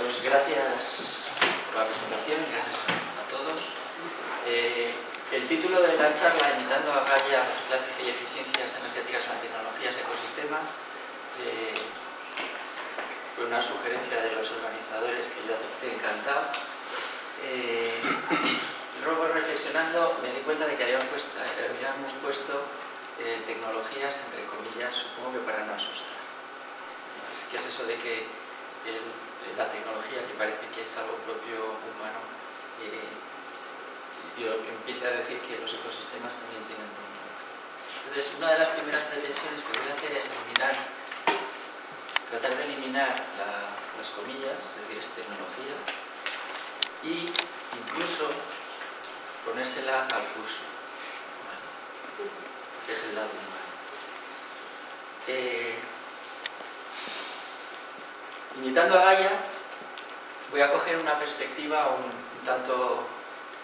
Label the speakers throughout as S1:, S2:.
S1: Pues gracias por la presentación, gracias a todos. El título de la charla, Imitando a Gaia, reciclaje y eficiencias energéticas en tecnologías y ecosistemas, fue una sugerencia de los organizadores que yo acepté encantado. Luego, reflexionando, me di cuenta de que habíamos puesto tecnologías, entre comillas, supongo que para no asustar. ¿Qué es eso de que la tecnología, que parece que es algo propio humano, yo empiece a decir que los ecosistemas también tienen tecnología? Entonces, una de las primeras pretensiones que voy a hacer es tratar de eliminar las comillas, es decir, es tecnología, y incluso ponérsela al curso, ¿vale? Que es el lado humano. Imitando a Gaia, voy a coger una perspectiva un tanto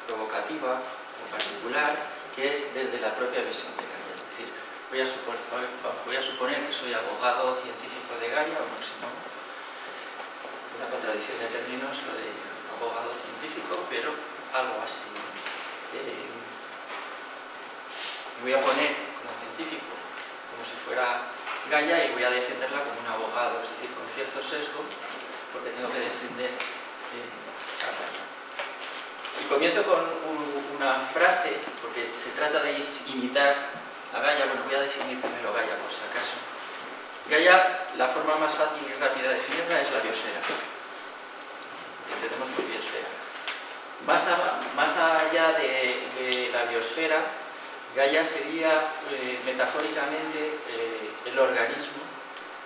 S1: provocativa o particular, que es desde la propia visión de Gaia. Es decir, voy a suponer que soy abogado científico de Gaia, o máximo, una contradicción de términos, lo de abogado científico, pero algo así. Me voy a poner como científico, como si fuera Gaia, y voy a defenderla como un abogado, es decir, con cierto sesgo, porque tengo que defender a Gaia. Y comienzo con una frase, porque se trata de imitar a Gaia. Bueno, voy a definir primero Gaia, por si acaso. Gaia, la forma más fácil y rápida de definirla es la biosfera. Entendemos por biosfera. Más allá de la biosfera, Gaia sería metafóricamente el organismo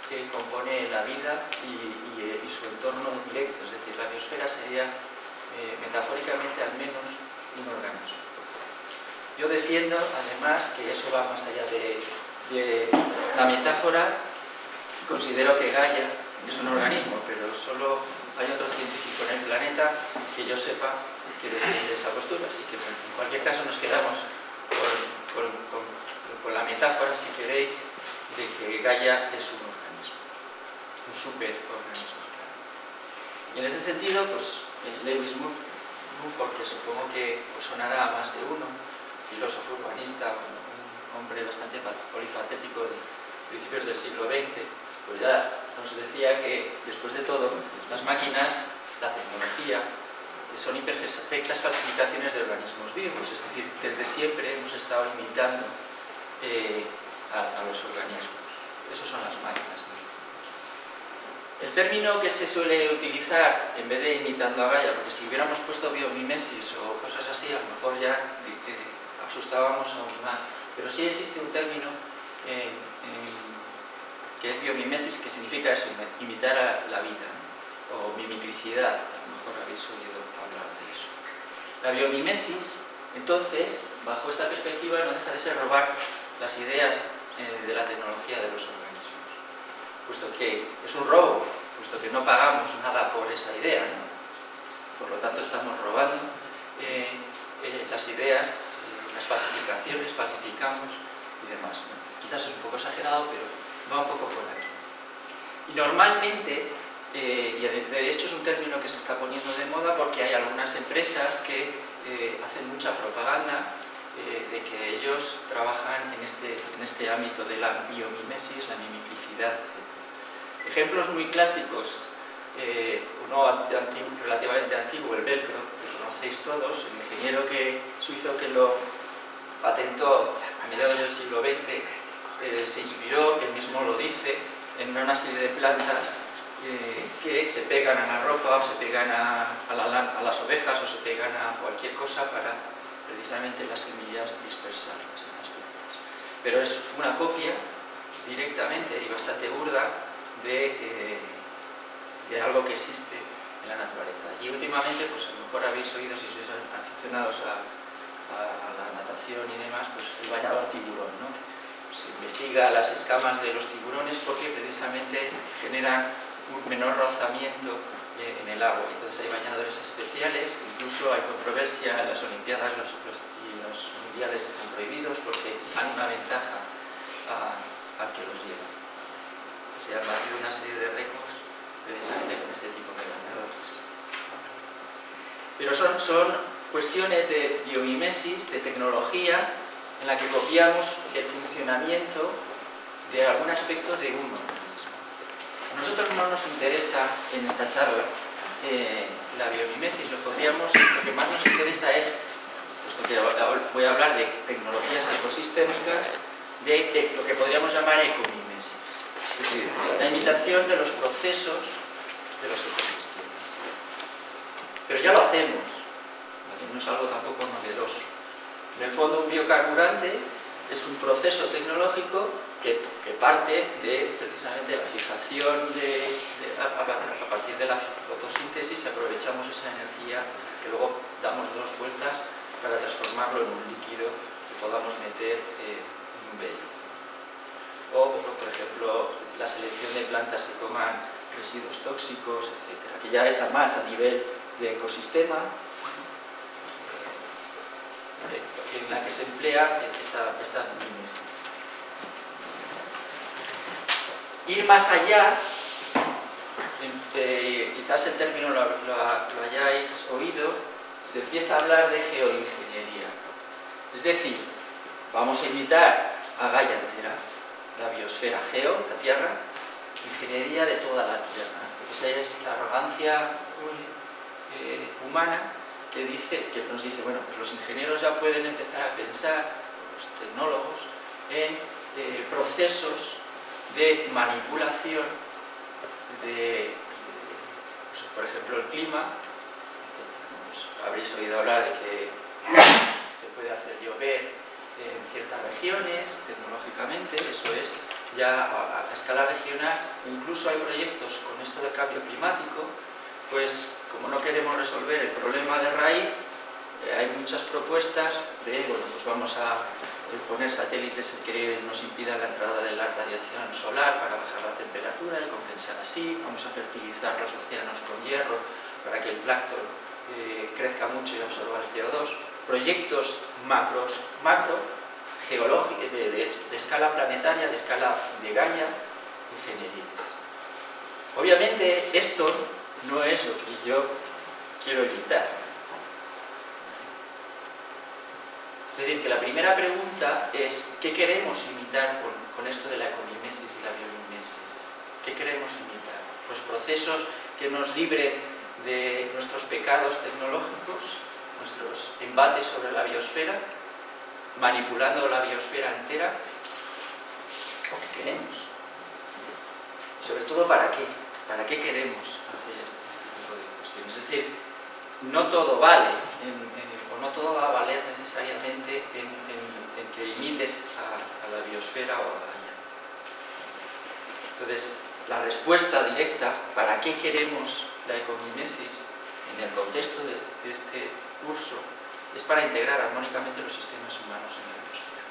S1: que compone la vida y su entorno directo, es decir, la biosfera sería metafóricamente al menos un organismo. Yo defiendo además que eso va más allá de la metáfora. Considero que Gaia es un organismo, pero solo hay otro científico en el planeta que yo sepa que defiende esa postura, así que bueno, en cualquier caso nos quedamos con la metáfora, si queréis, de que Gaia es un organismo, un superorganismo. Y en ese sentido, pues Lewis Mumford, que supongo que os sonará a más de uno, filósofo urbanista, un hombre bastante polifacético de principios del siglo XX, pues ya nos decía que, después de todo, las máquinas, la tecnología, son imperfectas falsificaciones de organismos vivos, es decir, desde siempre hemos estado imitando a los organismos. Esos son las máquinas. El término que se suele utilizar, en vez de imitando a Gaia, porque si hubiéramos puesto biomimesis o cosas así, a lo mejor ya asustábamos aún más, pero sí existe un término que es biomimesis, que significa eso, imitar a la vida, ¿no? O mimicricidad, a lo mejor habéis oído hablar de eso. La biomimesis, entonces, bajo esta perspectiva, no deja de ser robar las ideas de la tecnología de los organismos, puesto que es un robo, puesto que no pagamos nada por esa idea, ¿no? Por lo tanto estamos robando las ideas, las falsificaciones, falsificamos y demás, ¿no? Quizás es un poco exagerado, pero va un poco por aquí. Y normalmente, y de hecho es un término que se está poniendo de moda porque hay algunas empresas que hacen mucha propaganda de que ellos trabajan en este ámbito de la biomimesis, la mimicricidad, etc. Ejemplos muy clásicos, uno relativamente antiguo, el velcro, lo conocéis todos, el ingeniero suizo que lo patentó a mediados del siglo XX, se inspiró, él mismo lo dice, en una serie de plantas que se pegan a la ropa o se pegan a las ovejas o se pegan a cualquier cosa para precisamente las semillas dispersarlas, estas plantas. Pero es una copia directamente y bastante burda de algo que existe en la naturaleza. Y últimamente, pues a lo mejor habéis oído, si sois aficionados a la natación y demás, pues el bañador tiburón, ¿no? Se investiga las escamas de los tiburones porque precisamente generan un menor rozamiento en el agua. Entonces hay bañadores especiales, incluso hay controversia en las Olimpiadas y los mundiales están prohibidos porque dan una ventaja al que los lleva. Se han batido una serie de récords precisamente con este tipo de bañadores. Pero son cuestiones de biomimesis, de tecnología, en la que copiamos el funcionamiento de algún aspecto de un organismo. A nosotros no nos interesa en esta charla la biomimesis, lo que más nos interesa es, puesto que voy a hablar de tecnologías ecosistémicas, de lo que podríamos llamar ecomimesis, es decir, la imitación de los procesos de los ecosistemas. Pero ya lo hacemos, ¿vale? No es algo tampoco novedoso. En el fondo, un biocarburante es un proceso tecnológico que parte de precisamente la fijación a partir de la fotosíntesis, aprovechamos esa energía que luego damos dos vueltas para transformarlo en un líquido que podamos meter en un vehículo. O, por ejemplo, la selección de plantas que coman residuos tóxicos, etcétera, que ya es más a nivel de ecosistema, en la que se emplea esta mimesis. Ir más allá, quizás el término lo hayáis oído, se empieza a hablar de geoingeniería. Es decir, vamos a imitar a Gaia entera, la biosfera, geo, la Tierra, ingeniería de toda la Tierra. Esa es la arrogancia humana que nos dice, bueno, pues los ingenieros ya pueden empezar a pensar, los tecnólogos, en procesos de manipulación de, pues, por ejemplo, el clima, etc. Pues, habréis oído hablar de que se puede hacer llover en ciertas regiones, tecnológicamente, eso es ya a escala regional. Incluso hay proyectos con esto del cambio climático, pues como no queremos resolver el problema de raíz, hay muchas propuestas de, bueno, pues vamos a poner satélites que nos impidan la entrada de la radiación solar para bajar la temperatura y compensar así, vamos a fertilizar los océanos con hierro para que el plancton crezca mucho y absorba el CO2, proyectos macro, geológicos, de escala planetaria, de escala de Gaia, ingenierías. Obviamente esto no es lo que yo quiero evitar. Es decir, que la primera pregunta es ¿qué queremos imitar con esto de la ecomimesis y la biomimesis? ¿Qué queremos imitar? ¿Los procesos que nos libren de nuestros pecados tecnológicos, nuestros embates sobre la biosfera, manipulando la biosfera entera? ¿O qué queremos? Y sobre todo, ¿para qué? ¿Para qué queremos hacer este tipo de cuestiones? Es decir, no todo vale, o no todo va a valer necesariamente en que imites a la biosfera o a Gaia. Entonces, la respuesta directa, ¿para qué queremos la ecomimesis en el contexto de este curso? Es para integrar armónicamente los sistemas humanos en la biosfera.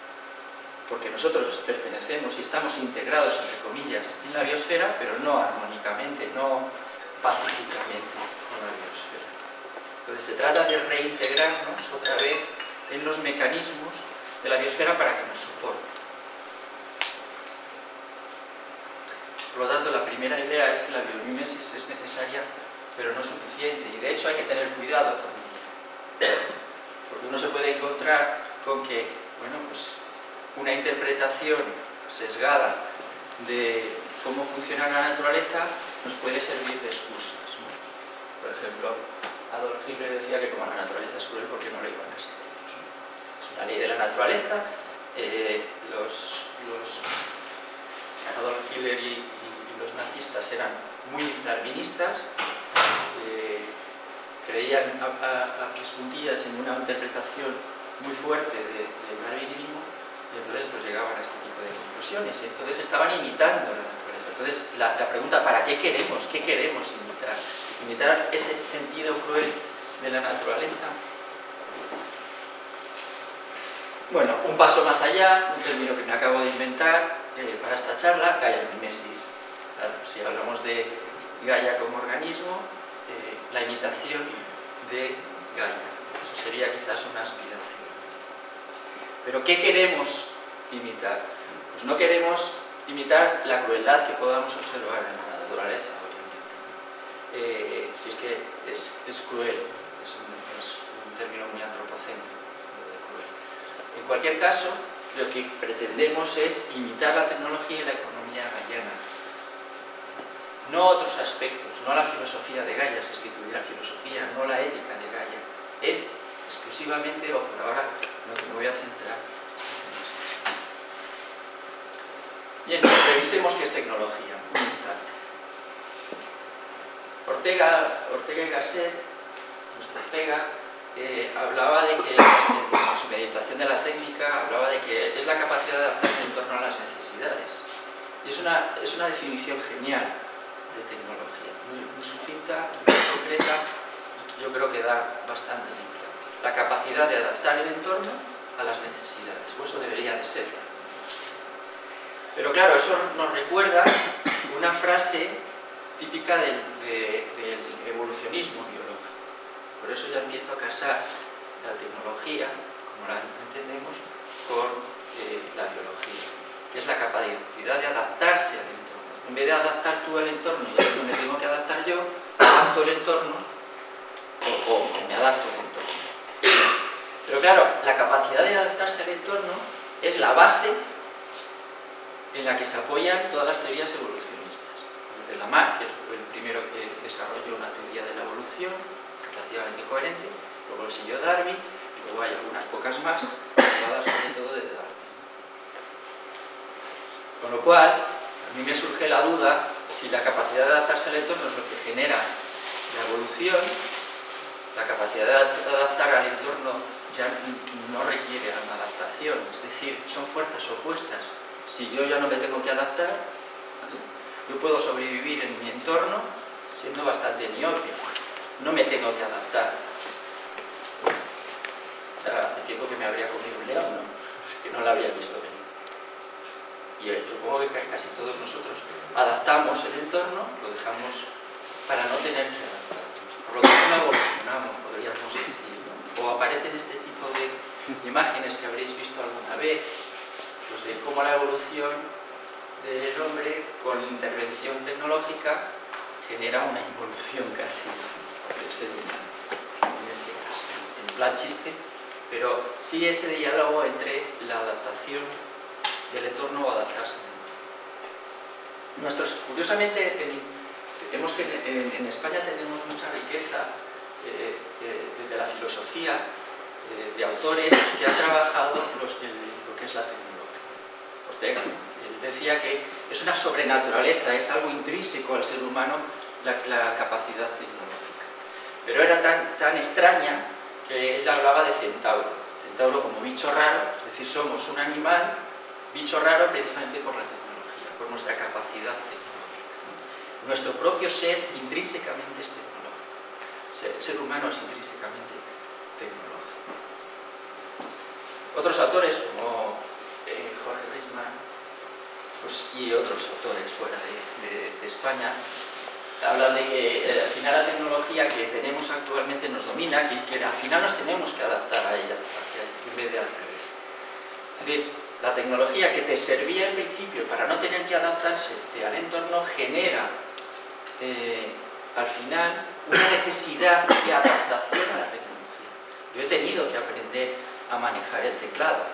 S1: Porque nosotros pertenecemos y estamos integrados, entre comillas, en la biosfera, pero no armónicamente, no pacíficamente con la biosfera. Entonces se trata de reintegrarnos otra vez en los mecanismos de la biosfera para que nos soporte. Por lo tanto, la primera idea es que la biomimesis es necesaria, pero no suficiente, y de hecho hay que tener cuidado con ella. Porque uno se puede encontrar con que, bueno, pues una interpretación sesgada de cómo funciona la naturaleza nos puede servir de excusas, ¿no? Por ejemplo, Adolf Hitler decía que como la naturaleza es cruel, ¿por qué no lo iban a ser ellos, ¿no? Es una ley de la naturaleza. Adolf Hitler y los nazistas eran muy darwinistas, creían a pies juntillas en una interpretación muy fuerte del darwinismo, y entonces pues llegaban a este tipo de conclusiones. Entonces estaban imitando la naturaleza. Entonces la pregunta, ¿para qué queremos? ¿Qué queremos imitar? ¿Imitar ese sentido cruel de la naturaleza? Bueno, un paso más allá, un término que me acabo de inventar para esta charla, Gaia-mimesis. Claro, si hablamos de Gaia como organismo, la imitación de Gaia. Eso sería quizás una aspiración. Pero ¿qué queremos imitar? Pues no queremos imitar la crueldad que podamos observar en la naturaleza, obviamente. Si es que es cruel, es cualquier caso, lo que pretendemos es imitar la tecnología y la economía gayana. No otros aspectos, no la filosofía de Gaia, si es que tuviera filosofía, no la ética de Gaia. Es exclusivamente, o por ahora, lo que me voy a centrar es en esto. Bien, revisemos qué es tecnología, un instante. Ortega y Gasset, nuestro Ortega, hablaba de que, en su meditación de la técnica, hablaba de que es la capacidad de adaptarse en torno a las necesidades. Y es una definición genial de tecnología, muy sucinta, muy concreta, y yo creo que da bastante limpia. La capacidad de adaptar el entorno a las necesidades, o eso debería de ser. Pero claro, eso nos recuerda una frase típica del evolucionismo biológico. Por eso ya empiezo a casar la tecnología, como la entendemos, con la biología, que es la capacidad de adaptarse al entorno. En vez de adaptar tú al entorno y yo me tengo que adaptar yo, adapto el entorno o me adapto al entorno. Pero claro, la capacidad de adaptarse al entorno es la base en la que se apoyan todas las teorías evolucionistas. Desde Lamarck, que fue el primero que desarrolló una teoría de la evolución relativamente coherente, luego lo siguió Darwin, y luego hay algunas pocas más, derivadas sobre todo de Darwin. Con lo cual, a mí me surge la duda si la capacidad de adaptarse al entorno es lo que genera la evolución. La capacidad de adaptar al entorno ya no requiere una adaptación, es decir, son fuerzas opuestas. Si yo ya no me tengo que adaptar, yo puedo sobrevivir en mi entorno siendo bastante miope, no me tengo que adaptar. Hace tiempo que me habría comido un león, ¿no? Que no lo habría visto venir. Y supongo que casi todos nosotros adaptamos el entorno, lo dejamos para no tener que adaptarnos. Por lo tanto, no evolucionamos, podríamos decir, ¿no? O aparecen este tipo de imágenes que habréis visto alguna vez, pues de cómo la evolución del hombre con intervención tecnológica genera una involución casi del ser humano, en este caso, en plan chiste, pero sí ese diálogo entre la adaptación del entorno o adaptarse al entorno. Curiosamente, en España tenemos mucha riqueza desde la filosofía de autores que han trabajado lo que es la tecnología. Ortega, él decía que es una sobrenaturaleza, es algo intrínseco al ser humano la capacidad tecnológica. Pero era tan extraña que él hablaba de centauro. Centauro como bicho raro, es decir, somos un animal, bicho raro precisamente por la tecnología, por nuestra capacidad tecnológica, ¿no? Nuestro propio ser intrínsecamente es tecnológico. El ser humano es intrínsecamente tecnológico. Otros autores como Jorge Risman pues, y otros autores fuera de España hablan de que al final la tecnología que tenemos actualmente nos domina y que al final nos tenemos que adaptar a ella en vez de al revés. Es decir, la tecnología que te servía al principio para no tener que adaptarse al entorno genera al final una necesidad de adaptación a la tecnología. Yo he tenido que aprender a manejar el teclado.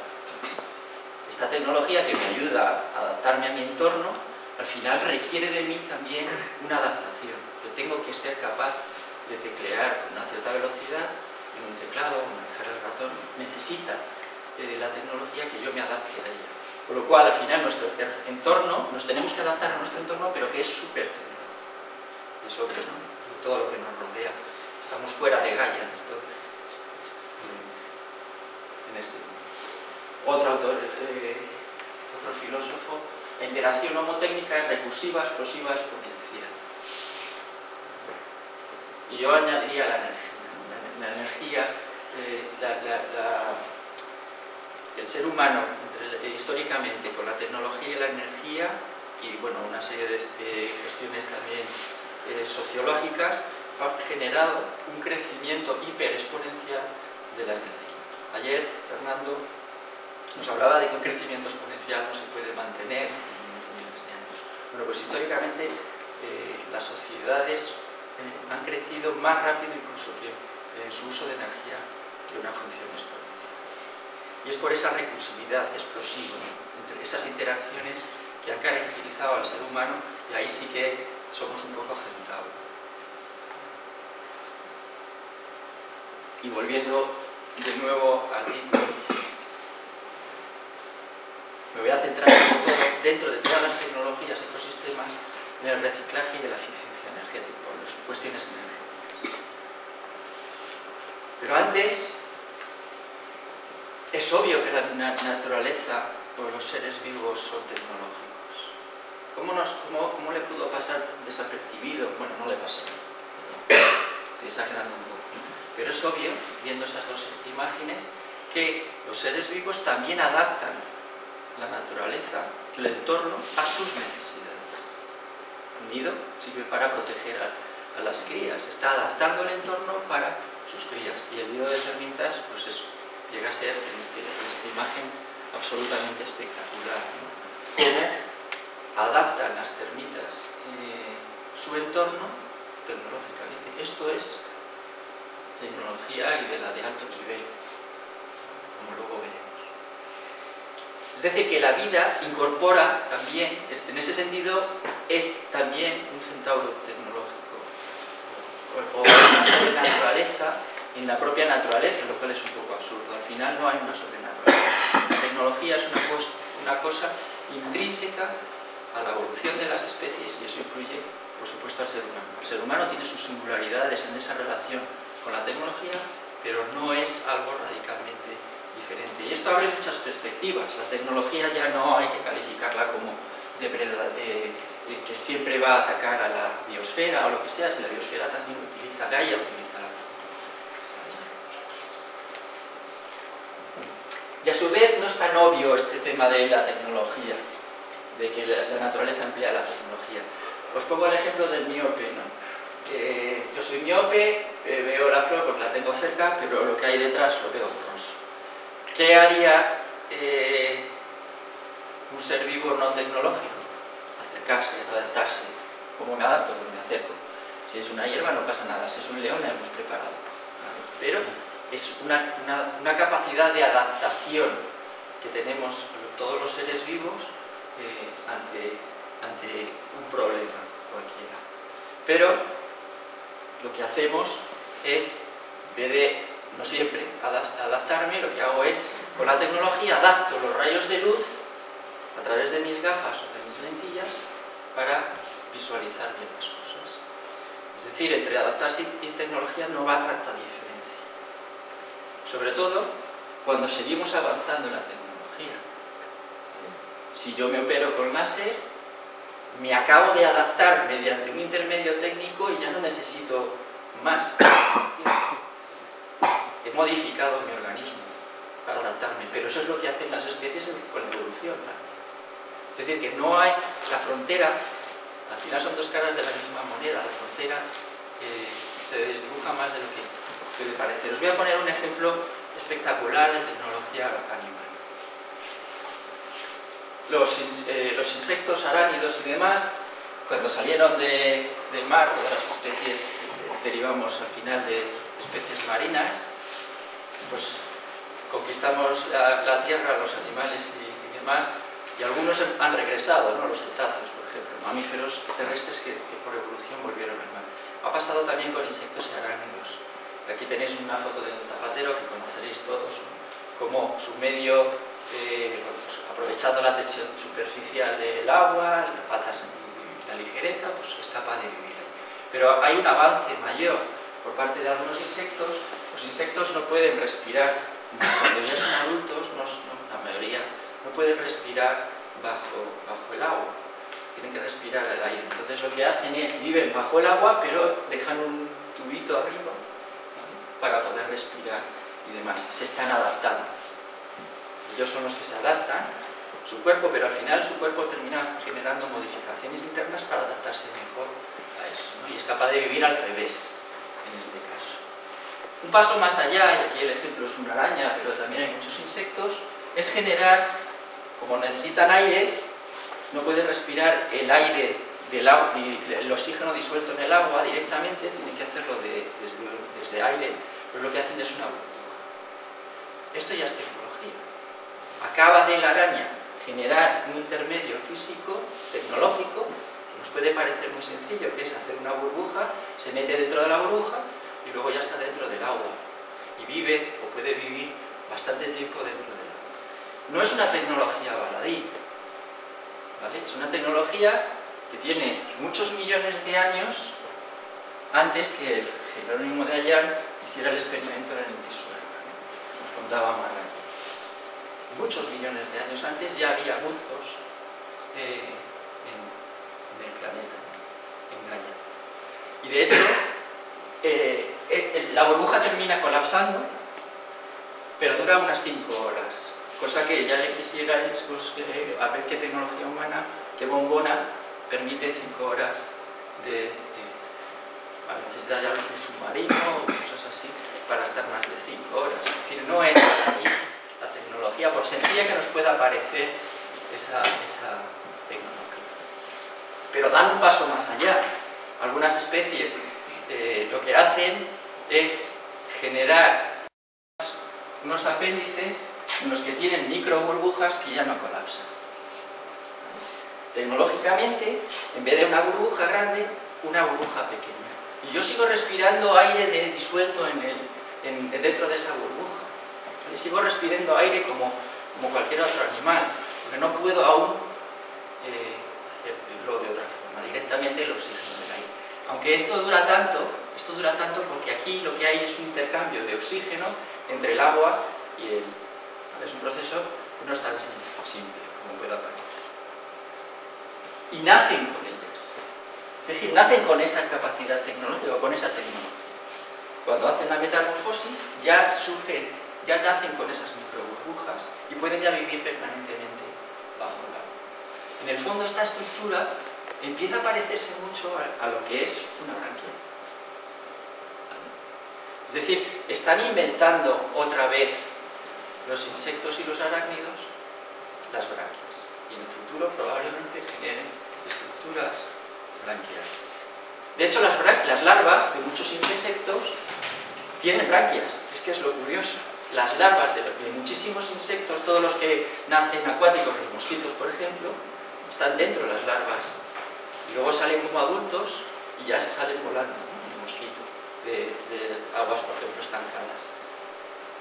S1: Esta tecnología que me ayuda a adaptarme a mi entorno al final requiere de mí también una adaptación. Yo tengo que ser capaz de teclear con una cierta velocidad en un teclado, manejar el ratón. Necesita la tecnología que yo me adapte a ella. Por lo cual, al final, nuestro entorno, nos tenemos que adaptar a nuestro entorno, pero que es súper tecnológico. Es obvio, ¿no? Todo lo que nos rodea. Estamos fuera de Gaia en este mundo. Otro autor, otro filósofo, la interacción homotécnica es recursiva, explosiva, exponencial. Y yo añadiría la energía. La energía, el ser humano, históricamente, con la tecnología y la energía, y bueno, una serie de cuestiones también sociológicas, ha generado un crecimiento hiperexponencial de la energía. Ayer, Fernando nos hablaba de que un crecimiento exponencial no se puede mantener en unos miles de años. Bueno, pues históricamente las sociedades han crecido más rápido incluso que en su uso de energía que una función exponencial. Y es por esa recursividad explosiva, ¿no? Entre esas interacciones que han caracterizado al ser humano, y ahí sí que somos un poco centauros. Y volviendo de nuevo al título, me voy a centrar sobre todo, dentro de todas las tecnologías y ecosistemas, en el reciclaje y de la eficiencia energética, o las cuestiones energéticas. Pero antes, es obvio que la naturaleza o los seres vivos son tecnológicos. ¿Cómo le pudo pasar desapercibido? Bueno, no le pasó. Estoy exagerando un poco. Pero es obvio, viendo esas dos imágenes, que los seres vivos también adaptan la naturaleza, el entorno, a sus necesidades. Un nido sirve para proteger a las crías, está adaptando el entorno para sus crías. Y el nido de termitas pues llega a ser, en esta imagen, absolutamente espectacular, ¿no? Cómo adaptan las termitas su entorno tecnológicamente. Esto es tecnología y de la de alto nivel, como luego veremos. Es decir, que la vida incorpora también, en ese sentido, es también un centauro tecnológico, o una sobrenaturaleza en la propia naturaleza, lo cual es un poco absurdo. Al final no hay una sobrenaturaleza. La tecnología es una cosa intrínseca a la evolución de las especies, y eso incluye, por supuesto, al ser humano. El ser humano tiene sus singularidades en esa relación con la tecnología, pero no es algo radicalmente diferente. Y esto abre muchas perspectivas. La tecnología ya no hay que calificarla como que siempre va a atacar a la biosfera o lo que sea, si la biosfera también utiliza Gaia, utiliza la... Y a su vez no es tan obvio este tema de la tecnología, de que la naturaleza emplea la tecnología. Os pongo el ejemplo del miope, ¿no? Yo soy miope, veo la flor porque la tengo cerca, pero lo que hay detrás lo veo borroso. ¿Qué haría un ser vivo no tecnológico? Acercarse, adaptarse. ¿Cómo me adapto? Pues me acerco. Si es una hierba no pasa nada, si es un león la hemos preparado. Pero es una capacidad de adaptación que tenemos todos los seres vivos ante un problema cualquiera. Pero lo que hacemos es, en vez de, no siempre, adaptarme, lo que hago es, con la tecnología, adapto los rayos de luz a través de mis gafas o de mis lentillas para visualizar bien las cosas. Es decir, entre adaptarse y tecnología no va tanta diferencia. Sobre todo cuando seguimos avanzando en la tecnología. Si yo me opero con láser, me acabo de adaptar mediante un intermedio técnico y ya no necesito más. He modificado mi organismo para adaptarme, pero eso es lo que hacen las especies con la evolución también. Es decir, que no hay la frontera, al final son dos caras de la misma moneda, la frontera se desdibuja más de lo que puede parecer. Os voy a poner un ejemplo espectacular de tecnología animal. Los insectos arácnidos y demás, cuando salieron del mar, todas las especies derivamos al final de especies marinas, pues conquistamos la tierra, los animales y demás, y algunos han regresado, ¿no? Los cetáceos, por ejemplo, mamíferos terrestres que por evolución volvieron al mar. Ha pasado también con insectos y arácnidos. Aquí tenéis una foto de un zapatero que conoceréis todos, ¿no? Como su medio, pues, aprovechando la tensión superficial del agua, las patas y la ligereza, pues es capaz de vivir ahí. Pero hay un avance mayor por parte de algunos insectos. Los insectos no pueden respirar, cuando ya son adultos, la mayoría, no pueden respirar bajo el agua, tienen que respirar el aire. Entonces lo que hacen es, viven bajo el agua, pero dejan un tubito arriba, ¿vale?, para poder respirar y demás. Se están adaptando. Ellos son los que se adaptan, su cuerpo, pero al final su cuerpo termina generando modificaciones internas para adaptarse mejor a eso, ¿no? Y es capaz de vivir al revés, en este caso. Un paso más allá, y aquí el ejemplo es una araña, pero también hay muchos insectos, es generar, como necesitan aire, no pueden respirar el aire del agua, el oxígeno disuelto en el agua directamente, tienen que hacerlo desde aire, pero lo que hacen es una burbuja. Esto ya es tecnología. acaba de la araña generar un intermedio físico, tecnológico, que nos puede parecer muy sencillo, que es hacer una burbuja, se mete dentro de la burbuja y luego ya está dentro del agua. Y vive o puede vivir bastante tiempo dentro del agua. No es una tecnología baladí, ¿vale? Es una tecnología que tiene muchos millones de años antes que Jerónimo de Ayllán hiciera el experimento en el Pisuerga, ¿no? Nos contaba Marrero. Muchos millones de años antes ya había buzos en el planeta, ¿no? En Gaia. Y de hecho, la burbuja termina colapsando, pero dura unas 5 horas. Cosa que ya le quisierais pues, a ver qué tecnología humana, qué bombona permite 5 horas de... necesitas ya un submarino o cosas así para estar más de 5 horas. Es decir, no es la tecnología, por sencilla que nos pueda parecer esa tecnología. Pero dan un paso más allá. Algunas especies lo que hacen es generar unos apéndices en los que tienen micro burbujas que ya no colapsan. Tecnológicamente, en vez de una burbuja grande, una burbuja pequeña. Y yo sigo respirando aire disuelto dentro de esa burbuja. Y sigo respirando aire como cualquier otro animal, porque no puedo aún hacerlo de otra forma, directamente el oxígeno del aire. Aunque esto dura tanto porque aquí lo que hay es un intercambio de oxígeno entre el agua y el... Es un proceso que no es tan simple como pueda parecer. Y nacen con ellas. Es decir, nacen con esa capacidad tecnológica, con esa tecnología. Cuando hacen la metamorfosis ya nacen con esas microburbujas y pueden ya vivir permanentemente bajo el agua. En el fondo esta estructura empieza a parecerse mucho a lo que es una branquia. Es decir, están inventando otra vez los insectos y los arácnidos las branquias. Y en el futuro probablemente generen estructuras branquiales. De hecho, las larvas de muchos insectos tienen branquias. Es que es lo curioso. Las larvas de muchísimos insectos, todos los que nacen acuáticos, los mosquitos, por ejemplo, están dentro de las larvas. Y luego salen como adultos y ya salen volando, ¿no? El mosquito de aguas, por ejemplo, estancadas.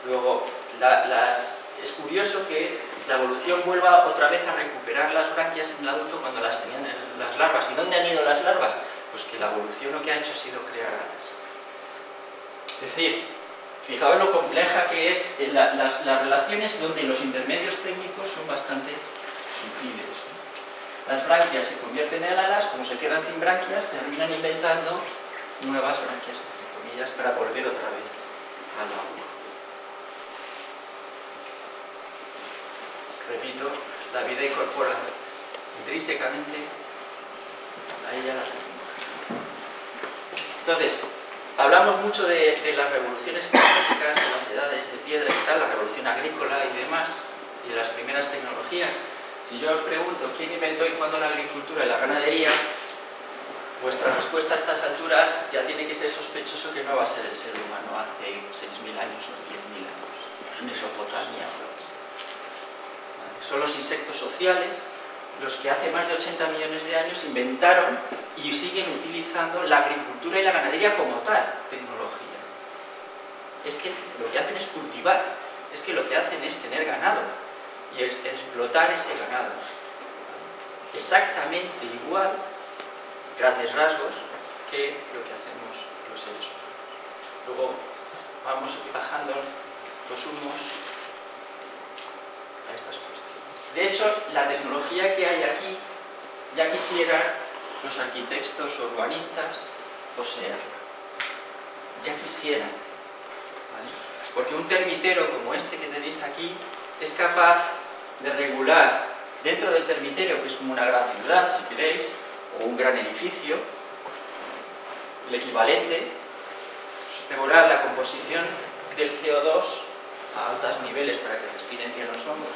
S1: Luego, es curioso que la evolución vuelva otra vez a recuperar las branquias en el adulto cuando las tenían en las larvas. ¿Y dónde han ido las larvas? Pues que la evolución lo que ha hecho ha sido crear alas. Es decir, fijaos lo compleja que es las relaciones donde los intermedios técnicos son bastante sutiles, ¿no? Las branquias se convierten en alas, como se quedan sin branquias, terminan inventando nuevas branquias, entre comillas, para volver otra vez al agua. Repito, la vida incorpora intrínsecamente a ella las burbujas. Entonces, hablamos mucho de las revoluciones tecnológicas, de las edades de piedra y tal, la revolución agrícola y demás, y de las primeras tecnologías. Si yo os pregunto quién inventó y cuándo la agricultura y la ganadería, vuestra respuesta a estas alturas ya tiene que ser sospechoso que no va a ser el ser humano hace 6.000 años o 10.000 años, Mesopotamia o lo que sea. Son los insectos sociales los que hace más de 80 millones de años inventaron y siguen utilizando la agricultura y la ganadería como tal tecnología. Es que lo que hacen es cultivar, es que lo que hacen es tener ganado y explotar ese ganado. Exactamente igual, grandes rasgos, que lo que hacemos los seres humanos. Luego vamos bajando los humos a estas cuestiones. De hecho, la tecnología que hay aquí, ya quisieran los arquitectos o urbanistas poseerla. Ya quisieran. ¿Vale? Porque un termitero como este que tenéis aquí es capaz de regular dentro del termitero, que es como una gran ciudad, si queréis, o un gran edificio, el equivalente, regular la composición del CO2 a altos niveles para que respiren bien los hongos.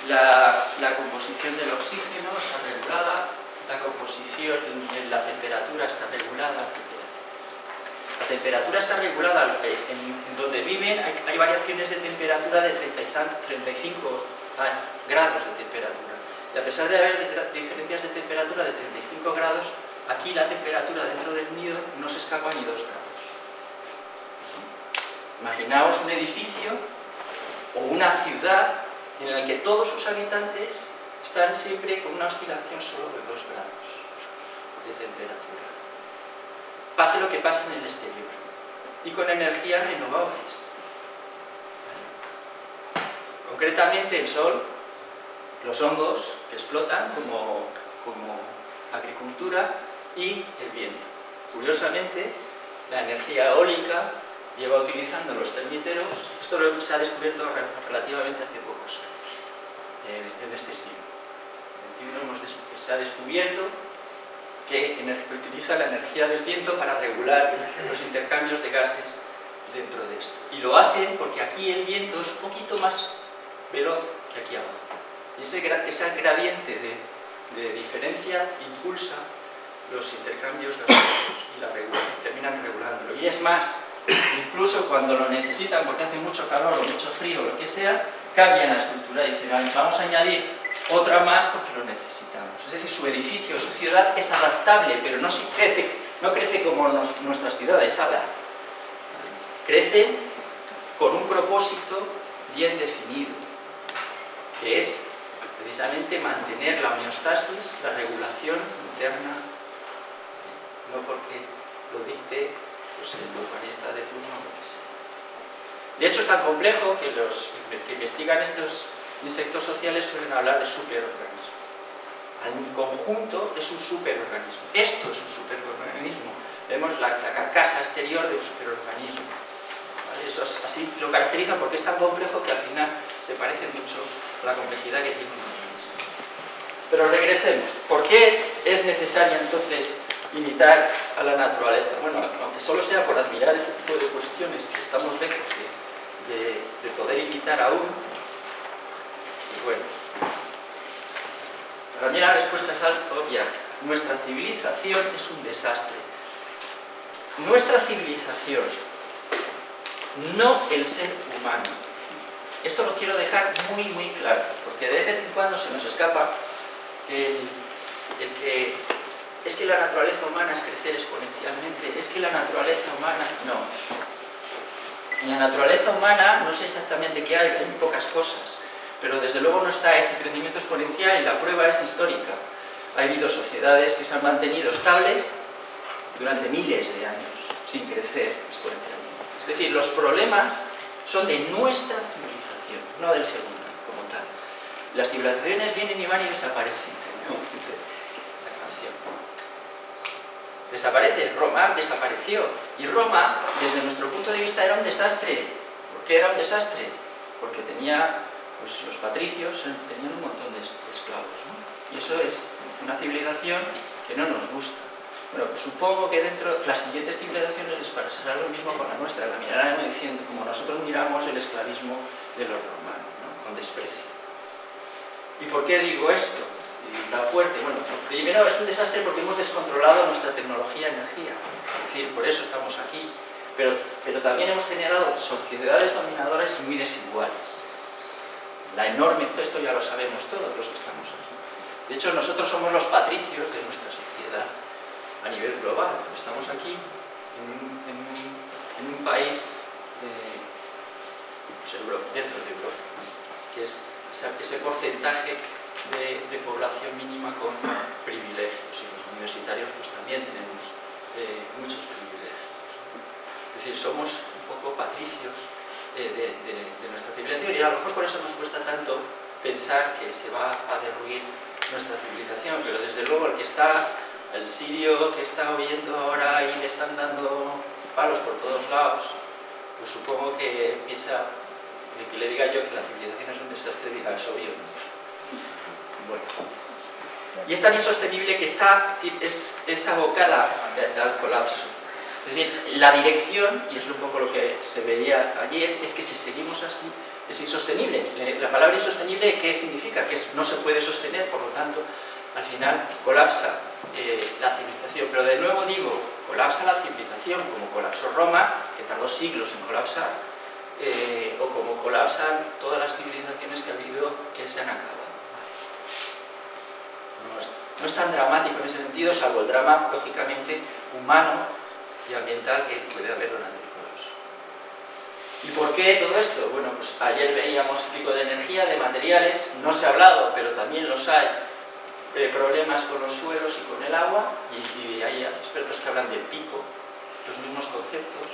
S1: La composición del oxígeno está regulada, la composición, la temperatura está regulada, etc. La temperatura está regulada, en donde viven hay variaciones de temperatura de 35 grados de temperatura. Y a pesar de haber diferencias de temperatura de 35 grados, aquí la temperatura dentro del nido no se escapa ni 2 grados. Imaginaos un edificio o una ciudad en la que todos sus habitantes están siempre con una oscilación solo de 2 grados de temperatura. Pase lo que pase en el exterior. Y con energías renovables. Concretamente el sol, los hongos que explotan como agricultura y el viento. Curiosamente, la energía eólica lleva utilizando los termiteros, esto se ha descubierto relativamente hace pocos años, en este siglo. Se ha descubierto que utiliza la energía del viento para regular los intercambios de gases dentro de esto. Y lo hacen porque aquí el viento es un poquito más veloz que aquí abajo. Y ese gradiente de diferencia impulsa los intercambios gaseosos y terminan regulándolo. Y es más, incluso cuando lo necesitan porque hace mucho calor o mucho frío o lo que sea, cambian la estructura y dicen, vamos a añadir otra más porque lo necesitamos. Es decir, su edificio, su ciudad es adaptable, pero no crece como nuestras ciudades, crece con un propósito bien definido, que es precisamente mantener la homeostasis, la regulación interna, no porque lo dicte pues, el urbanista de turno o lo que sea. De hecho, es tan complejo que los que investigan estos insectos sociales suelen hablar de superorganismo. Al conjunto es un superorganismo. Esto es un superorganismo. Vemos la carcasa exterior de un superorganismo. ¿Vale? Eso es, así lo caracterizan porque es tan complejo que al final se parece mucho a la complejidad que tiene un organismo. Pero regresemos. ¿Por qué es necesaria entonces imitar a la naturaleza? Bueno, aunque solo sea por admirar ese tipo de cuestiones que estamos lejos de poder imitar aún, pues bueno, para mí la respuesta es obvia. Nuestra civilización es un desastre. Nuestra civilización, no el ser humano. Esto lo quiero dejar muy, muy claro, porque de vez en cuando se nos escapa el que es que la naturaleza humana es crecer exponencialmente, es que la naturaleza humana... No. En la naturaleza humana no sé exactamente qué hay muy pocas cosas, pero desde luego no está ese crecimiento exponencial y la prueba es histórica. Ha habido sociedades que se han mantenido estables durante miles de años, sin crecer exponencialmente. Es decir, los problemas son de nuestra civilización, no del ser humano como tal. Las civilizaciones vienen y van y desaparecen. La canción. Desaparece, Roma desapareció. Y Roma, desde nuestro punto de vista, era un desastre. ¿Por qué era un desastre? Porque tenía, pues los patricios tenían un montón de esclavos, ¿no? Y eso es una civilización que no nos gusta. Bueno, pues supongo que dentro de las siguientes civilizaciones les pasará lo mismo con la nuestra. La mirarán diciendo, como nosotros miramos el esclavismo de los romanos, ¿no? Con desprecio. ¿Y por qué digo esto? Tan fuerte. Bueno, primero es un desastre porque hemos descontrolado nuestra tecnología y energía. Es decir, por eso estamos aquí. Pero también hemos generado sociedades dominadoras y muy desiguales. La enorme, todo esto ya lo sabemos todos los que estamos aquí. De hecho, nosotros somos los patricios de nuestra sociedad a nivel global. Estamos aquí en un país pues dentro de Europa, ¿no? Que es ese porcentaje de población mínima con privilegios, y los universitarios pues también tenemos muchos privilegios. Es decir, somos un poco patricios de nuestra civilización y a lo mejor por eso nos cuesta tanto pensar que se va a derruir nuestra civilización, pero desde luego el sirio que está oyendo ahora y le están dando palos por todos lados, pues supongo que piensa que le diga yo que la civilización es un desastre, diga, es obvio, ¿no? Bueno. Y es tan insostenible que es abocada al colapso. Es decir, la dirección, y es un poco lo que se veía ayer, es que si seguimos así, es insostenible. La palabra insostenible, ¿qué significa? Que no se puede sostener, por lo tanto, al final colapsa la civilización. Pero de nuevo digo, colapsa la civilización, como colapsó Roma, que tardó siglos en colapsar, o como colapsan todas las civilizaciones que ha habido que se han acabado. No es tan dramático en ese sentido, salvo el drama, lógicamente, humano y ambiental que puede haber durante el colapso. ¿Y por qué todo esto? Bueno, pues ayer veíamos el pico de energía, de materiales, no se ha hablado, pero también los hay, problemas con los suelos y con el agua, y hay expertos que hablan del pico, los mismos conceptos.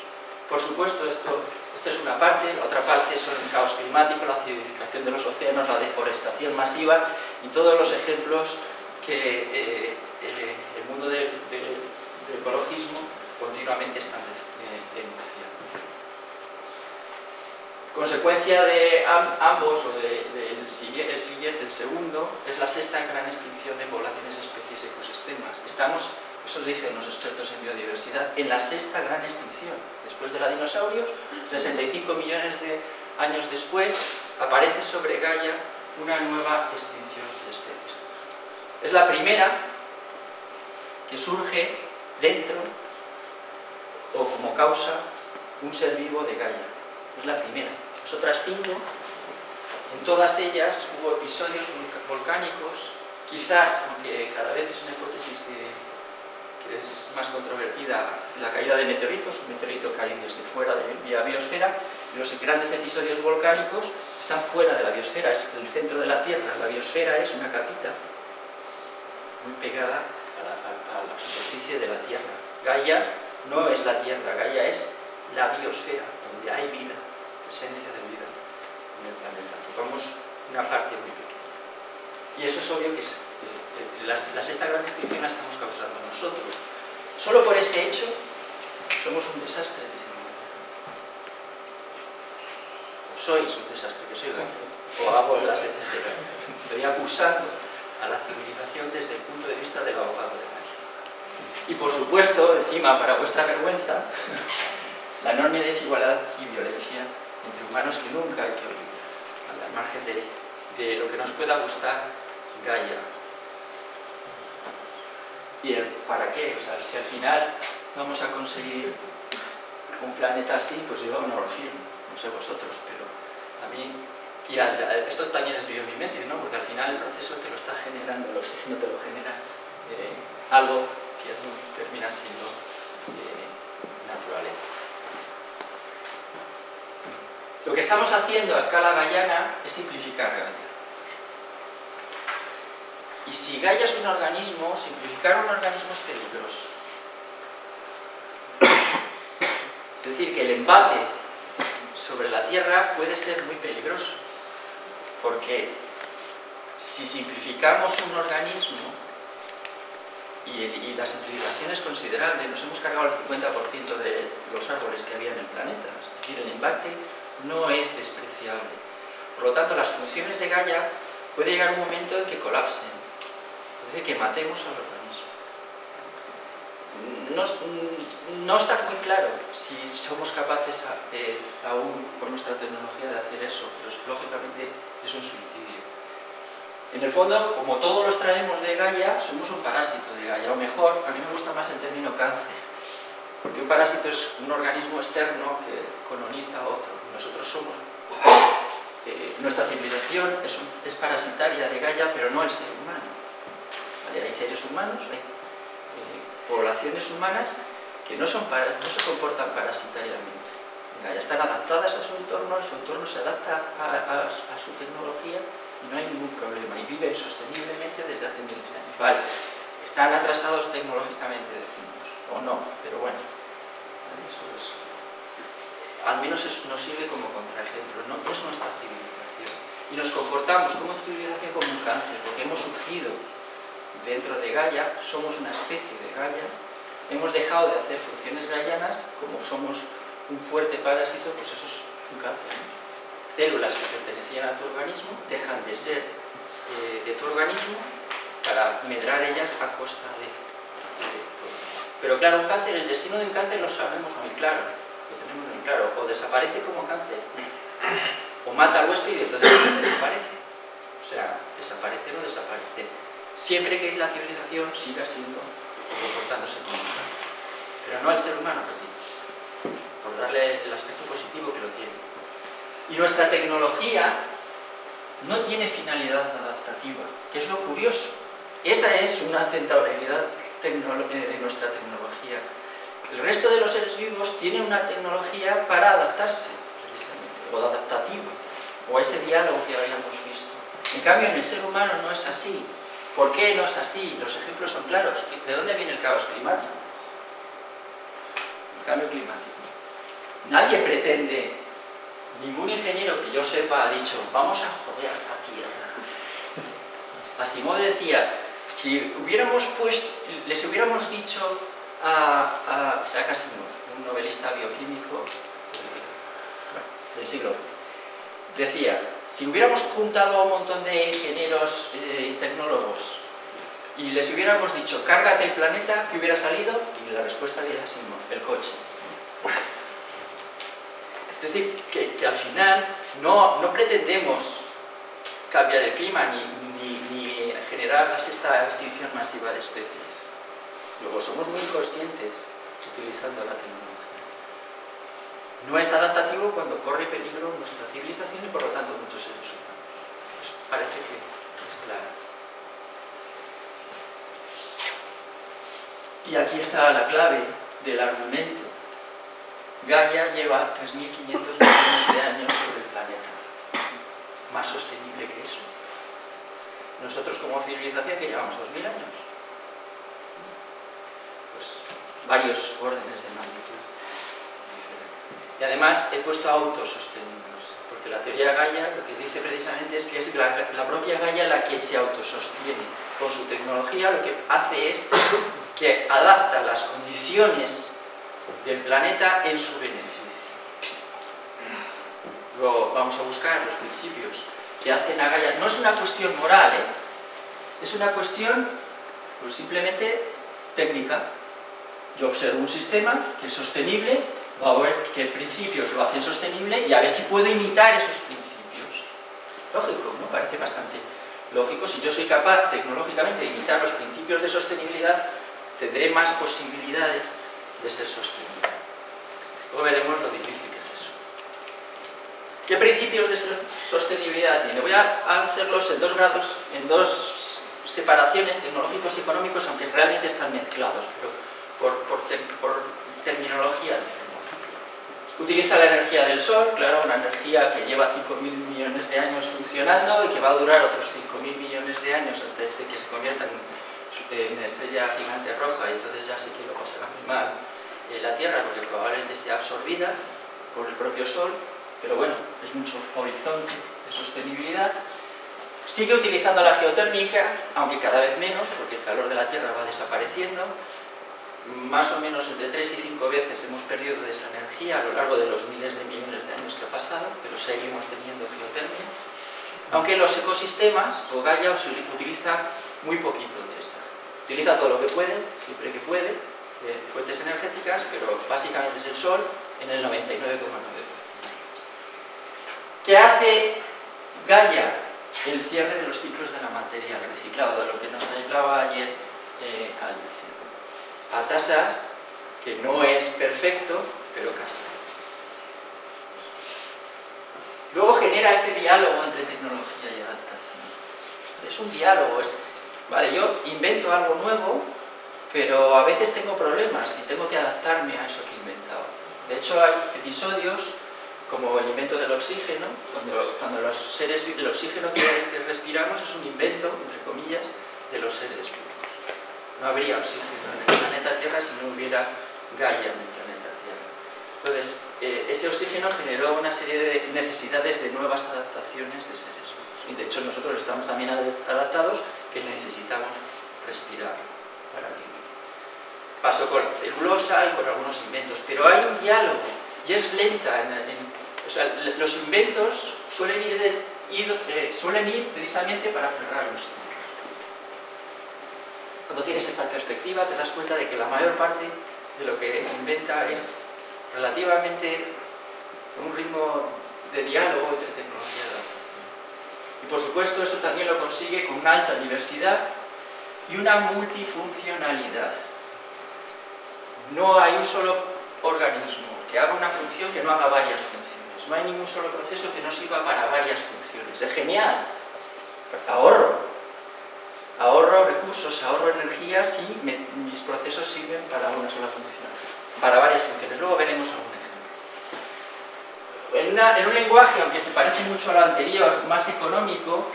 S1: Por supuesto, esto es una parte, la otra parte son el caos climático, la acidificación de los océanos, la deforestación masiva y todos los ejemplos que el mundo del ecologismo continuamente están denunciando. Consecuencia de ambos, o el segundo, es la sexta gran extinción de poblaciones, especies y ecosistemas. Estamos, eso dicen los expertos en biodiversidad, en la sexta gran extinción. Después de la de dinosaurios, 65 millones de años después, aparece sobre Gaia una nueva extinción de especies. Es la primera que surge dentro o como causa un ser vivo de Gaia. Es la primera. Las otras 5, en todas ellas hubo episodios volcánicos, quizás, aunque cada vez es una hipótesis que es más controvertida, la caída de meteoritos, un meteorito cae desde fuera de la biosfera, y los grandes episodios volcánicos están fuera de la biosfera, es el centro de la Tierra. La biosfera es una capita muy pegada a la superficie de la Tierra. Gaia no es la Tierra, Gaia es la biosfera, donde hay vida, presencia de vida en el planeta. Tocamos una parte muy pequeña. Y eso es obvio que la sexta gran extinción la estamos causando nosotros. Solo por ese hecho somos un desastre de civilización. O sois un desastre, que soy Gaia. O hago las veces de Gaia. Estoy acusando a la civilización desde el punto de vista del abogado de Gaia. Y por supuesto, encima, para vuestra vergüenza, la enorme desigualdad y violencia entre humanos que nunca hay que olvidar, al margen de lo que nos pueda gustar Gaia. ¿Y para qué? O sea, si al final vamos a conseguir un planeta así, pues yo no lo firmo, no sé vosotros, pero a mí... Y esto también es biomimesis, ¿no? Porque al final el proceso te lo está generando, el oxígeno te lo genera algo que termina siendo naturaleza. Lo que estamos haciendo a escala gaiana es simplificar Gaia. Y si Gaia es un organismo, simplificar un organismo es peligroso. Es decir, que el embate sobre la Tierra puede ser muy peligroso. Porque si simplificamos un organismo, y la simplificación es considerable, nos hemos cargado el 50% de los árboles que había en el planeta. Es decir, el embate no es despreciable. Por lo tanto, las funciones de Gaia puede llegar un momento en que colapsen. Es decir, que matemos al organismo. No está muy claro si somos capaces aún con nuestra tecnología de hacer eso, pero lógicamente es un suicidio. En el fondo, como todos los traemos de Gaia, somos un parásito de Gaia. O mejor, a mí me gusta más el término cáncer, porque un parásito es un organismo externo que coloniza a otro. Nosotros somos... nuestra civilización es parasitaria de Gaia, pero no el ser humano. ¿Vale? Hay seres humanos, hay poblaciones humanas que no se comportan parasitariamente. Gaia están adaptadas a su entorno se adapta a su tecnología y no hay ningún problema, y viven sosteniblemente desde hace miles de años. Vale, están atrasados tecnológicamente, decimos, o no, pero bueno, eso es, al menos nos sirve como contraejemplo, ¿no? Es nuestra civilización. Y nos comportamos como civilización como un cáncer, porque hemos surgido dentro de Gaia, somos una especie de Gaia, hemos dejado de hacer funciones gaianas, como somos un fuerte parásito, pues eso es un cáncer, ¿no? Células que pertenecían a tu organismo dejan de ser de tu organismo para medrar ellas a costa de tu organismo. Pero claro, un cáncer, el destino de un cáncer lo sabemos muy claro, lo tenemos muy claro, o desaparece como cáncer, o mata al huésped y entonces desaparece. O sea, desaparecer o desaparecer. siempre que la civilización siga siendo, comportándose como humano. Pero no al ser humano, por darle el aspecto positivo que lo tiene. Y nuestra tecnología no tiene finalidad adaptativa, que es lo curioso. Esa es una centralidad de nuestra tecnología. El resto de los seres vivos tienen una tecnología para adaptarse, precisamente, o adaptativa, o a ese diálogo que habíamos visto. En cambio, en el ser humano no es así. ¿Por qué no es así? Los ejemplos son claros. ¿De dónde viene el caos climático? El cambio climático. Nadie pretende, ningún ingeniero que yo sepa ha dicho, vamos a joder la Tierra. Asimov decía, si les hubiéramos dicho a Isaac Asimov, un novelista bioquímico del siglo XX, decía, si hubiéramos juntado a un montón de ingenieros y tecnólogos y les hubiéramos dicho, cárgate el planeta, ¿qué hubiera salido? Y la respuesta de Asimov, el coche. Es decir, que al final no pretendemos cambiar el clima ni generar esta extinción masiva de especies. Luego somos muy conscientes utilizando la tecnología. No es adaptativo cuando corre peligro nuestra civilización y por lo tanto muchos seres humanos. Pues parece que es claro. Y aquí está la clave del argumento. Gaia lleva 3.500 millones de años sobre el planeta. ¿Más sostenible que eso? Nosotros como civilización que llevamos 2.000 años. Pues varios órdenes de magnitud. Y además he puesto autosostenibles, porque la teoría Gaia lo que dice precisamente es que es la propia Gaia la que se autosostiene. Con su tecnología lo que hace es que adapta las condiciones del planeta en su beneficio. Luego vamos a buscar los principios que hacen a Gaia. No es una cuestión moral, es una cuestión pues, simplemente técnica. Yo observo un sistema que es sostenible, voy a ver qué principios lo hacen sostenible y a ver si puedo imitar esos principios. Lógico, ¿no? Parece bastante lógico. Si yo soy capaz tecnológicamente de imitar los principios de sostenibilidad, tendré más posibilidades de ser sostenible. Luego veremos lo difícil que es eso. ¿Qué principios de sostenibilidad tiene? Voy a hacerlos en 2 grados, en 2 separaciones, tecnológicos y económicos, aunque realmente están mezclados, pero por terminología diferente. Utiliza la energía del Sol, claro, una energía que lleva 5.000 millones de años funcionando y que va a durar otros 5.000 millones de años antes de que se convierta en estrella gigante roja, y entonces ya sí que lo pasará muy mal la Tierra, porque probablemente sea absorbida por el propio Sol, pero bueno, es mucho horizonte de sostenibilidad. Sigue utilizando la geotérmica, aunque cada vez menos, porque el calor de la Tierra va desapareciendo. Más o menos entre 3 y 5 veces hemos perdido de esa energía a lo largo de los miles de millones de años que ha pasado, pero seguimos teniendo geotermia. Aunque en los ecosistemas, o Gaia utiliza muy poquito de esta. Utiliza todo lo que puede, siempre que puede, de fuentes energéticas, pero básicamente es el Sol en el 99,9%. ¿Qué hace Gaia? El cierre de los ciclos de la materia, el reciclado, de lo que nos hablaba ayer Alicia. A tasas que no es perfecto, pero casi. Luego genera ese diálogo entre tecnología y adaptación. Es un diálogo, vale, yo invento algo nuevo, pero a veces tengo problemas y tengo que adaptarme a eso que he inventado. De hecho, hay episodios como el invento del oxígeno, cuando el oxígeno que respiramos es un invento, entre comillas, de los seres vivos. No habría oxígeno en el planeta Tierra si no hubiera Gaia en el planeta Tierra. Entonces, ese oxígeno generó una serie de necesidades de nuevas adaptaciones de seres vivos. Y de hecho nosotros estamos también adaptados que necesitamos respirar para vivir. Pasó con la celulosa y con algunos inventos, pero hay un diálogo y es lenta. O sea, los inventos suelen ir precisamente para cerrar los ciclos. Cuando tienes esta perspectiva te das cuenta de que la mayor parte de lo que inventa es relativamente con un ritmo de diálogo entre tecnología y adaptación. Y por supuesto eso también lo consigue con una alta diversidad y una multifuncionalidad. No hay un solo organismo que haga una función que no haga varias funciones. No hay ningún solo proceso que no sirva para varias funciones. Es genial. Ahorro recursos, ahorro energía si mis procesos sirven para una sola función, para varias funciones. Luego veremos algún ejemplo. En un lenguaje, aunque se parece mucho a lo anterior, más económico,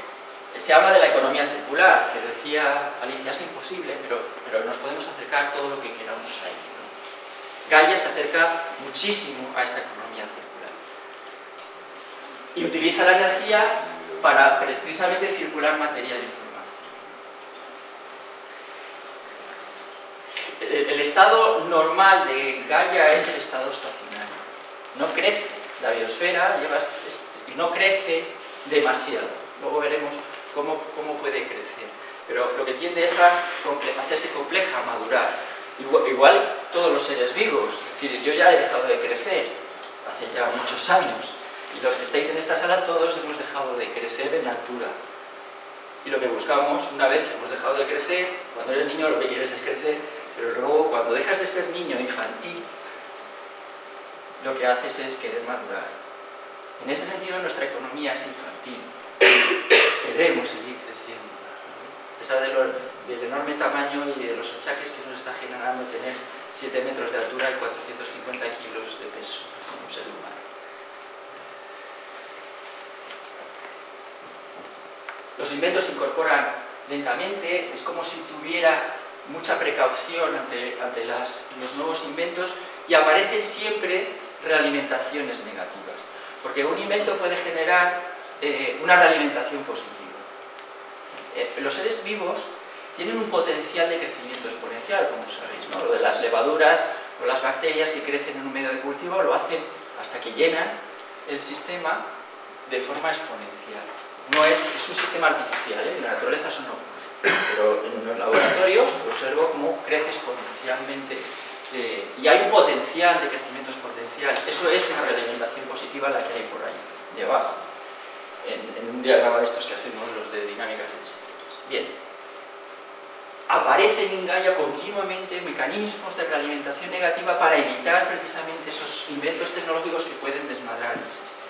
S1: se habla de la economía circular, que decía Alicia, es imposible, pero nos podemos acercar todo lo que queramos ahí, ¿no? Gaia se acerca muchísimo a esa economía circular. Y utiliza la energía para precisamente circular material e información. El estado normal de Gaia es el estado estacionario. No crece, la biosfera y no crece demasiado. Luego veremos cómo puede crecer. Pero lo que tiende es a hacerse compleja, a madurar. Igual todos los seres vivos. Es decir, yo ya he dejado de crecer hace ya muchos años. Y los que estáis en esta sala, todos hemos dejado de crecer en altura. Y lo que buscamos, una vez que hemos dejado de crecer, cuando eres niño lo que quieres es crecer, pero luego cuando dejas de ser niño infantil, lo que haces es querer madurar. En ese sentido nuestra economía es infantil. Queremos seguir creciendo. A pesar del enorme tamaño y de los achaques que nos está generando tener 7 metros de altura y 450 kilos de peso como un ser humano. Los inventos se incorporan lentamente, es como si tuviera mucha precaución ante los nuevos inventos, y aparecen siempre realimentaciones negativas, porque un invento puede generar una realimentación positiva. Los seres vivos tienen un potencial de crecimiento exponencial, como sabéis, ¿no? Lo de las levaduras o las bacterias que crecen en un medio de cultivo lo hacen hasta que llenan el sistema de forma exponencial. No es un sistema artificial, en la naturaleza eso no ocurre, pero en los laboratorios observo cómo crece exponencialmente y hay un potencial de crecimiento exponencial. Eso es una realimentación positiva la que hay por ahí, debajo, en un diagrama de estos que hacemos los de dinámicas de sistemas. Bien, aparecen en Gaia continuamente mecanismos de realimentación negativa para evitar precisamente esos inventos tecnológicos que pueden desmadrar el sistema.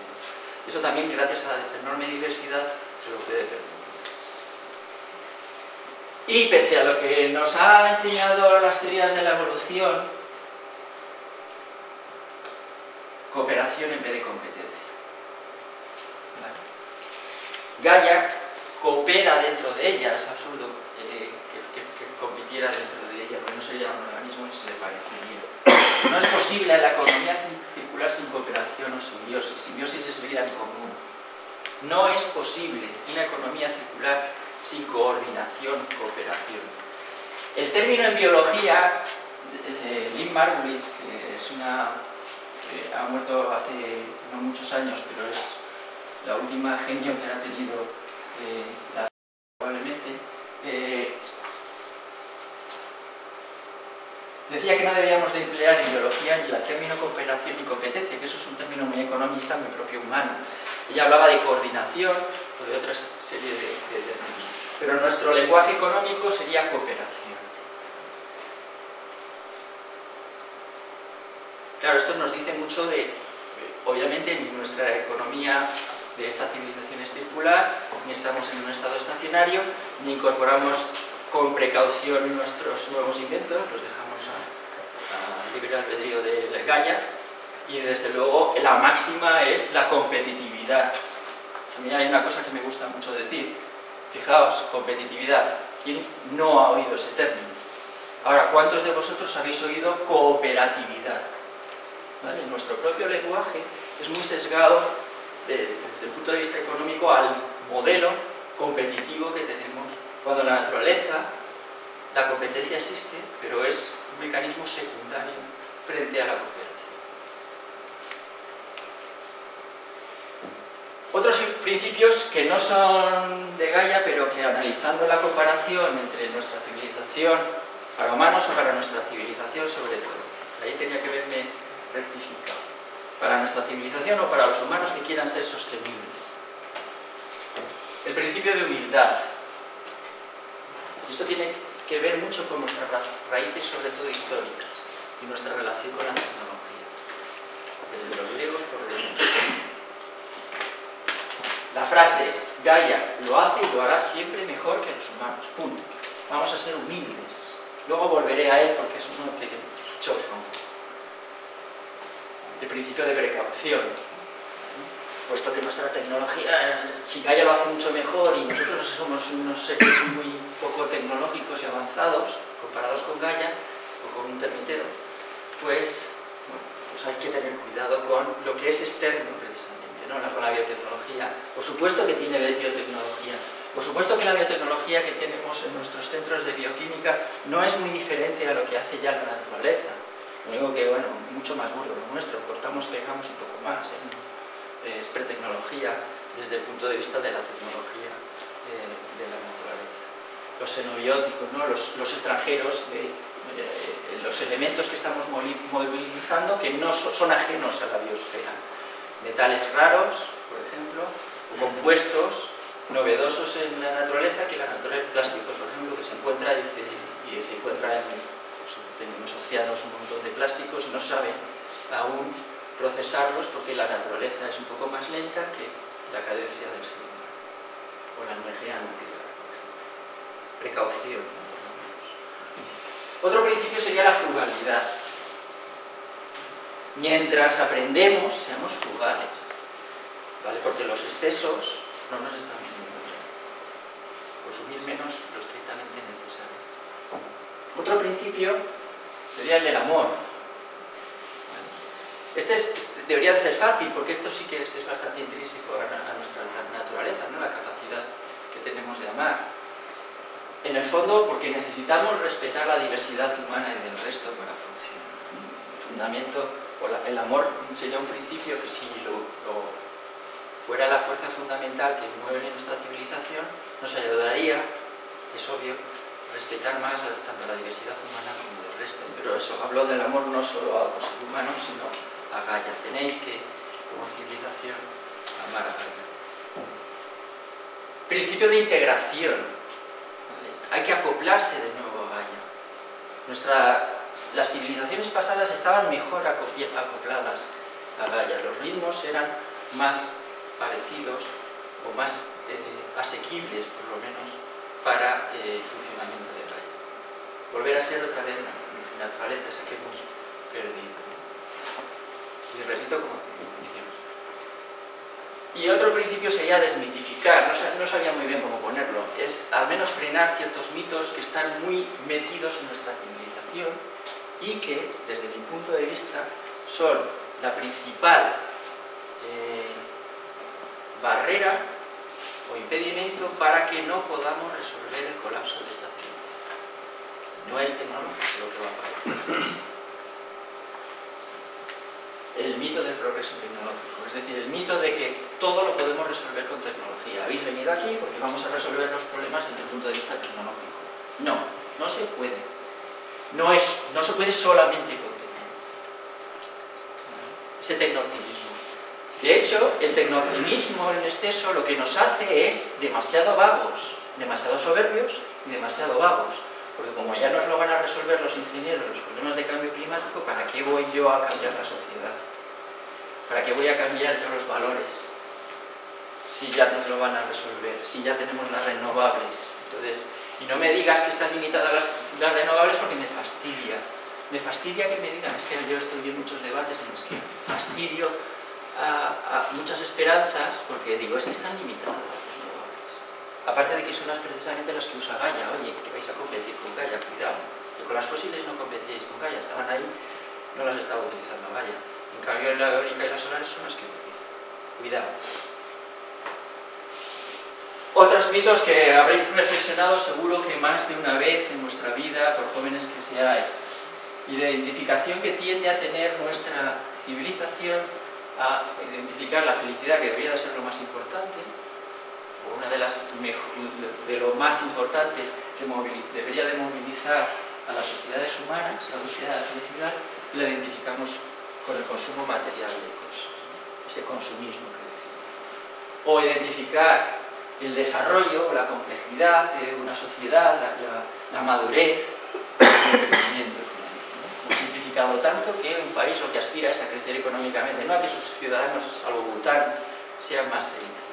S1: Eso también, gracias a la enorme diversidad, se lo puede permitir. Y pese a lo que nos ha enseñado las teorías de la evolución, cooperación en vez de competencia. ¿Vale? Gaia coopera dentro de ella, es absurdo que compitiera dentro de ella, porque no sería un organismo y se le parecería. No es posible la economía circular sin cooperación o simbiosis. Simbiosis es vida en común. No es posible una economía circular sin coordinación, cooperación. El término en biología, Lynn Margulis, que es ha muerto hace no muchos años, pero es la última genio que ha tenido la probablemente, decía que no debíamos de emplear en biología ni el término cooperación ni competencia, que eso es un término muy economista, muy propio humano. Ella hablaba de coordinación o de otra serie de términos. Pero nuestro lenguaje económico sería cooperación. Claro, esto nos dice mucho de, obviamente, ni nuestra economía de esta civilización es circular, ni estamos en un estado estacionario, ni incorporamos con precaución nuestros nuevos inventos, los dejamos a libre albedrío de la Gaia, y desde luego la máxima es la competitividad. A mí hay una cosa que me gusta mucho decir, fijaos, competitividad, ¿quién no ha oído ese término? Ahora, ¿cuántos de vosotros habéis oído cooperatividad? ¿Vale? Nuestro propio lenguaje es muy sesgado desde el punto de vista económico al modelo competitivo que tenemos, cuando en la naturaleza la competencia existe, pero es un mecanismo secundario frente a la cooperación. Otros principios que no son de Gaia, pero que analizando la comparación entre nuestra civilización para humanos o para nuestra civilización sobre todo, ahí tenía que verme rectificado, para nuestra civilización o para los humanos que quieran ser sostenibles. El principio de humildad. Esto tiene que ver mucho con nuestras raíces, sobre todo históricas, y nuestra relación con la tecnología, desde los griegos por lo menos. La frase es: Gaia lo hace y lo hará siempre mejor que los humanos. Punto. Vamos a ser humildes. Luego volveré a él porque es uno que choca. El principio de precaución. Puesto que nuestra tecnología, si Gaia lo hace mucho mejor y nosotros somos unos seres muy poco tecnológicos y avanzados comparados con Gaia o con un termitero, pues, bueno, pues hay que tener cuidado con lo que es externo precisamente, ¿no? Con la biotecnología. Por supuesto que tiene biotecnología. Por supuesto que la biotecnología que tenemos en nuestros centros de bioquímica no es muy diferente a lo que hace ya la naturaleza. Lo único que, bueno, mucho más burdo lo nuestro, cortamos, pegamos y poco más, ¿eh? Es pretecnología desde el punto de vista de la tecnología de la naturaleza. Los xenobióticos, ¿no? los extranjeros, los elementos que estamos movilizando que no son ajenos a la biosfera. Metales raros, por ejemplo, o compuestos novedosos en la naturaleza, que la naturaleza, plásticos, por ejemplo, que se encuentra en los océanos un montón de plásticos y no saben aún procesarlos porque la naturaleza es un poco más lenta que la cadencia del ser humano, o la energía nuclear, por ejemplo. Precaución, ¿no? Otro principio sería la frugalidad. Mientras aprendemos, seamos frugales, ¿vale? Porque los excesos no nos están viniendo bien. Consumir menos lo estrictamente necesario. Otro principio sería el del amor. Debería de ser fácil, porque esto sí que es bastante intrínseco a nuestra naturaleza, ¿no? La capacidad que tenemos de amar. En el fondo, porque necesitamos respetar la diversidad humana y del resto para funcionar. El fundamento, o el amor sería un principio que si fuera la fuerza fundamental que mueve nuestra civilización, nos ayudaría, es obvio, a respetar más tanto la diversidad humana como del resto. Pero eso, hablo del amor no solo a otros seres humanos, sino a Gaia. Tenéis que, como civilización, amar a Gaia. Principio de integración. ¿Vale? Hay que acoplarse de nuevo a Gaia. Las civilizaciones pasadas estaban mejor acopladas a Gaia. Los ritmos eran más parecidos o más asequibles, por lo menos, para el funcionamiento de Gaia. Volver a ser otra vez la naturaleza esa que hemos perdido. Y repito, como civilización. Y otro principio sería desmitificar, no sabía muy bien cómo ponerlo, es al menos frenar ciertos mitos que están muy metidos en nuestra civilización y que, desde mi punto de vista, son la principal barrera o impedimento para que no podamos resolver el colapso de esta civilización. No es tecnológico lo que va a pasar. El mito del progreso tecnológico, es decir, el mito de que todo lo podemos resolver con tecnología. Habéis venido aquí porque vamos a resolver los problemas desde el punto de vista tecnológico. No, no se puede. No se puede solamente con tecnología. Ese tecnooptimismo. De hecho, el tecnooptimismo en exceso lo que nos hace es demasiado vagos, demasiado soberbios y demasiado vagos. Porque como ya nos lo van a resolver los ingenieros los problemas de cambio climático, ¿para qué voy yo a cambiar la sociedad? ¿Para qué voy a cambiar yo los valores? Si ya nos lo van a resolver, si ya tenemos las renovables. Entonces, y no me digas que están limitadas las renovables porque me fastidia. Me fastidia que me digan, es que yo estoy en muchos debates en los que fastidio a muchas esperanzas porque digo, es que están limitadas las renovables. Aparte de que son precisamente las que usa Gaia. Oye, que vais a competir con Gaia, cuidado. Que con las fósiles no competíais con Gaia, estaban ahí, no las estaba utilizando Gaia. En cambio, la eólica y las solares son las que utilizan. Cuidado. Otros mitos que habréis reflexionado seguro que más de una vez en vuestra vida, por jóvenes que seáis. Identificación que tiende a tener nuestra civilización a identificar la felicidad, que debería de ser lo más importante, o una de lo más importante que debería de movilizar a las sociedades humanas, la búsqueda de la felicidad, la identificamos con el consumo material de cosas, ese consumismo que decimos. O identificar el desarrollo, la complejidad de una sociedad, la madurez y el crecimiento económico, ¿no? Hemos simplificado tanto que un país lo que aspira es a crecer económicamente, no a que sus ciudadanos, salvo Bután, sean más felices.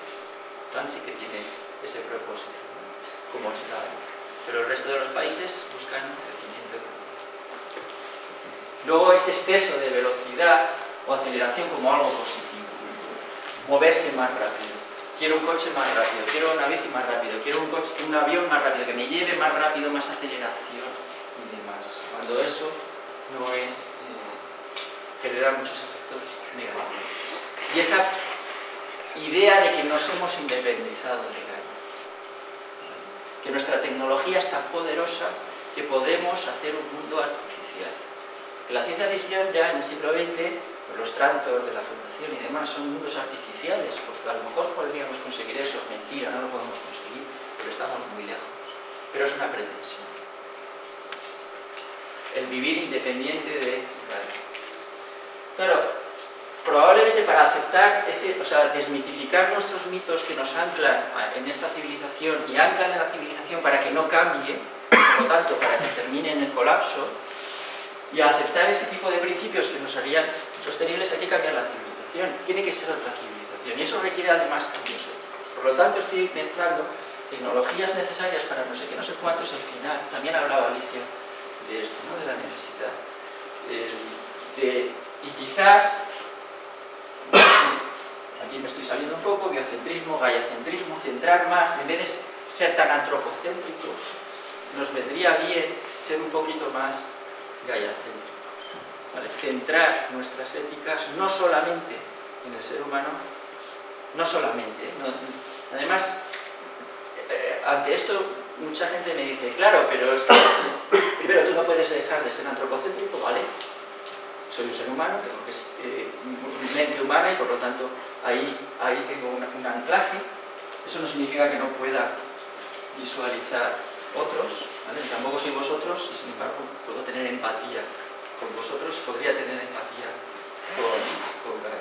S1: Bután sí que tiene ese propósito, ¿no? Como Estado, pero el resto de los países buscan crecimiento económico. Luego ese exceso de velocidad o aceleración como algo positivo, moverse más rápido. Quiero un coche más rápido, quiero una bici más rápido, quiero un avión más rápido, que me lleve más rápido, más aceleración y demás. Cuando eso no es, genera muchos efectos negativos. Y esa idea de que nos hemos independizado de Gaia, que nuestra tecnología es tan poderosa que podemos hacer un mundo artificial. La ciencia ficción ya en el siglo XX, los trantos de la Fundación y demás, son mundos artificiales, pues a lo mejor podríamos conseguir eso, mentira, no lo podemos conseguir, pero estamos muy lejos. Pero es una pretensión. El vivir independiente de Gaia. Claro, probablemente para aceptar desmitificar nuestros mitos que nos anclan en esta civilización y anclan en la civilización para que no cambie, por lo tanto, para que termine en el colapso, y aceptar ese tipo de principios que nos harían sostenibles, hay que cambiar la civilización. Tiene que ser otra civilización y eso requiere además cambios éticos. Por lo tanto, estoy mezclando tecnologías necesarias para no sé qué, no sé cuántos al final. También hablaba Alicia de esto, ¿no? De la necesidad. Y quizás, aquí me estoy saliendo un poco, biocentrismo, gaiacentrismo, centrar más, en vez de ser tan antropocéntrico, nos vendría bien ser un poquito más gaiacéntricos, ¿vale? Centrar nuestras éticas no solamente en el ser humano, no solamente, ¿no? Además, ante esto mucha gente me dice, claro, pero es que primero tú no puedes dejar de ser antropocéntrico, ¿vale? Soy un ser humano, tengo mente humana y por lo tanto ahí tengo un anclaje. Eso no significa que no pueda visualizar otros, ¿vale? Tampoco soy vosotros y sin embargo puedo tener empatía con vosotros, podría tener empatía con Gaia.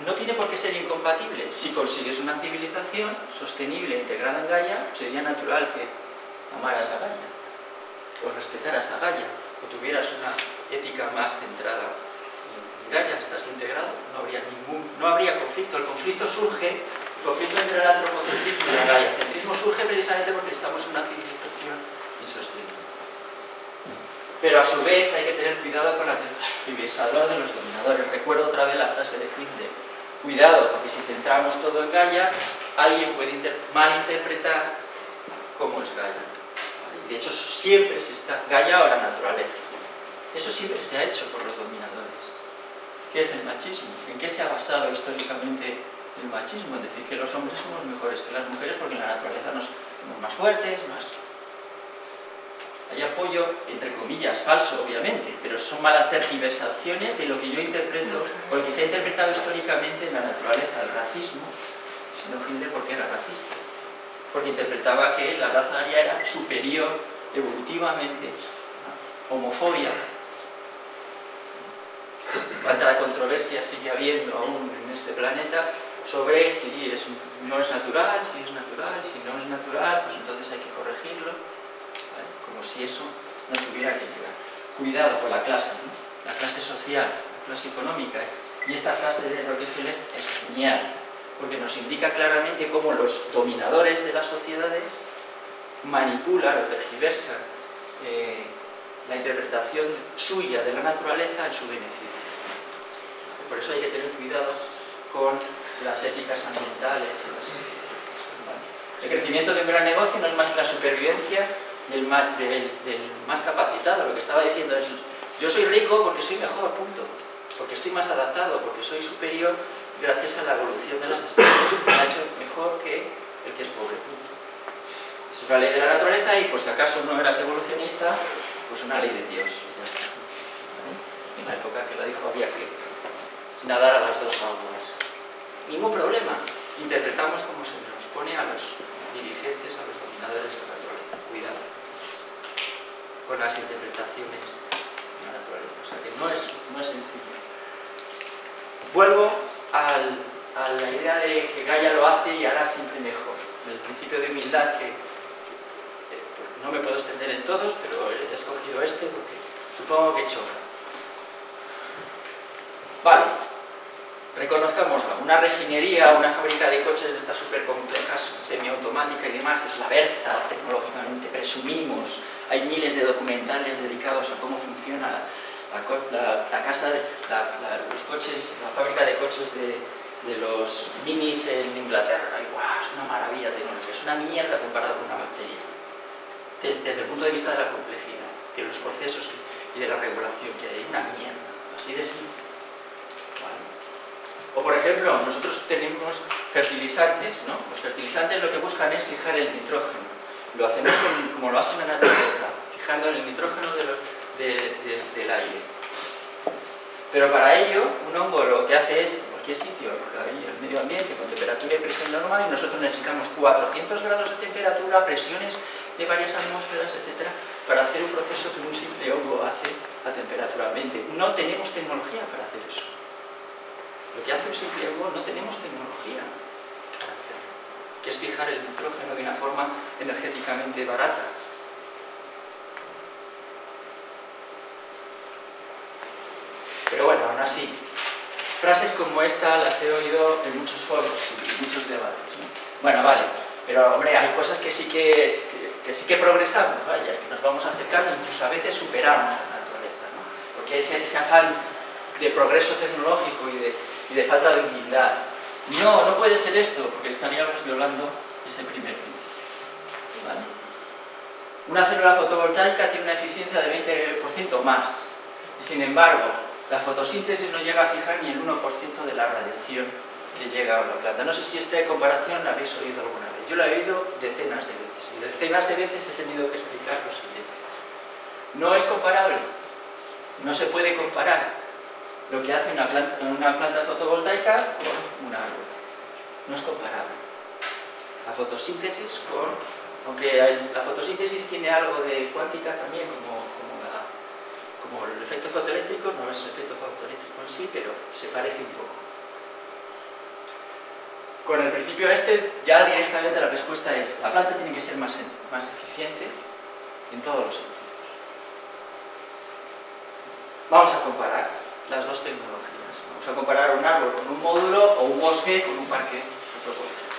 S1: No tiene por qué ser incompatible. Si consigues una civilización sostenible integrada en Gaia, sería natural que amaras a Gaia, o respetaras a Gaia, o tuvieras una ética más centrada en Gaia. Estás integrado, no habría conflicto. El conflicto entre el antropocentrismo y el gaiacentrismo surge precisamente porque estamos en una civilización insostenible. Pero a su vez hay que tener cuidado con la trivialización de los dominadores. Recuerdo otra vez la frase de Hitler: cuidado, porque si centramos todo en Gaia, alguien puede malinterpretar cómo es Gaia. De hecho, siempre se está Gaia o la naturaleza. Eso siempre se ha hecho por los dominadores. ¿Qué es el machismo? ¿En qué se ha basado históricamente el machismo? Es decir, que los hombres somos mejores que las mujeres porque en la naturaleza somos más fuertes, más... Hay apoyo, entre comillas, falso, obviamente, pero son malas tergiversaciones de lo que yo interpreto, o lo que se ha interpretado históricamente en la naturaleza. El racismo, sino Hitler porque era racista, porque interpretaba que la raza aria era superior evolutivamente, ¿no? Homofobia. Cuánta controversia sigue habiendo aún en este planeta sobre si no es natural, si es natural, si no es natural, pues entonces hay que corregirlo, ¿vale? Como si eso no tuviera que llegar. Cuidado con la clase, ¿no? La clase social, la clase económica. Y esta frase de Rockefeller es genial, porque nos indica claramente cómo los dominadores de las sociedades manipulan o tergiversan la interpretación suya de la naturaleza en su beneficio. Por eso hay que tener cuidado con las éticas ambientales. El crecimiento de un gran negocio no es más que la supervivencia del más capacitado. Lo que estaba diciendo es: yo soy rico porque soy mejor, punto. Porque estoy más adaptado, porque soy superior gracias a la evolución de las especies. Me ha hecho mejor que el que es pobre, punto. Es una ley de la naturaleza y, pues si acaso no eras evolucionista, pues una ley de Dios. Ya está. ¿Vale? En la época que la dijo había que nadar a las dos aguas. Ningún problema. Interpretamos como se nos pone a los dirigentes, a los dominadores de la naturaleza. Cuidado con las interpretaciones de la naturaleza. O sea que no es sencillo. Vuelvo a la idea de que Gaia lo hace y hará siempre mejor. El principio de humildad que no me puedo extender en todos, pero he escogido este porque supongo que choca. Vale, reconozcámoslo. Una refinería, una fábrica de coches de estas súper complejas, semiautomática y demás, es la berza tecnológicamente, presumimos. Hay miles de documentales dedicados a cómo funciona los coches, la fábrica de coches de los minis en Inglaterra. Y ¡guau! Es una maravilla tecnológica, es una mierda comparado con una batería. Desde el punto de vista de la complejidad, de los procesos y de la regulación que hay, una mierda, así de simple. ¿Vale? O por ejemplo, nosotros tenemos fertilizantes, ¿no? Los fertilizantes lo que buscan es fijar el nitrógeno. Lo hacemos como lo hacen en la naturaleza, fijando el nitrógeno del aire. Pero para ello, un hongo lo que hace es, en cualquier sitio, el medio ambiente, con temperatura y presión normal, y nosotros necesitamos 400 grados de temperatura, presiones de varias atmósferas, etc., para hacer un proceso que un simple hongo hace a temperatura ambiente. No tenemos tecnología para hacer eso. Lo que hace un simple hongo no tenemos tecnología para hacerlo, que es fijar el nitrógeno de una forma energéticamente barata. Pero bueno, aún así, frases como esta las he oído en muchos foros y muchos debates, ¿no? Bueno, vale, pero hombre, hay cosas que sí que progresamos, vaya, que nos vamos acercando, incluso a veces superamos a la naturaleza, ¿no? Porque ese afán de progreso tecnológico y de falta de humildad. No puede ser esto, porque estaríamos violando ese primer principio, ¿vale? Una célula fotovoltaica tiene una eficiencia del 20% más, y sin embargo, la fotosíntesis no llega a fijar ni el 1% de la radiación que llega a la planta. No sé si esta comparación la habéis oído alguna vez. Yo la he oído decenas de veces, y decenas de veces he tenido que explicar lo siguiente. No es comparable, no se puede comparar lo que hace una planta fotovoltaica con un árbol. No es comparable. La fotosíntesis aunque la fotosíntesis tiene algo de cuántica también, como el efecto fotoeléctrico, no es el efecto fotoeléctrico en sí, pero se parece un poco. Con el principio ya directamente la respuesta es: la planta tiene que ser más eficiente en todos los sentidos. Vamos a comparar las dos tecnologías. Vamos a comparar un árbol con un módulo o un bosque con un parque fotovoltaico.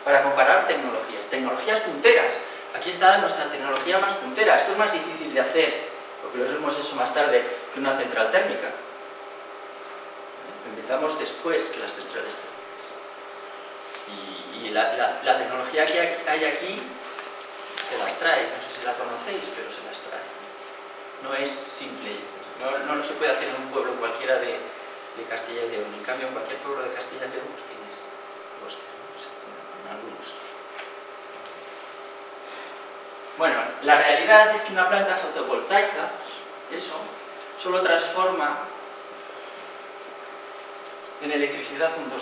S1: Para comparar tecnologías punteras. Aquí está nuestra tecnología más puntera. Esto es más difícil de hacer, porque lo hemos hecho más tarde que una central térmica. Lo inventamos después que las centrales térmicas. Y la tecnología que hay aquí se las trae. No sé si la conocéis, pero se las trae. No es simple. No se puede hacer en un pueblo cualquiera de Castilla y León. En cambio, en cualquier pueblo de Castilla y León pues tienes bosque, ¿no? En algunos. Bueno, la realidad es que una planta fotovoltaica, solo transforma en electricidad un 2%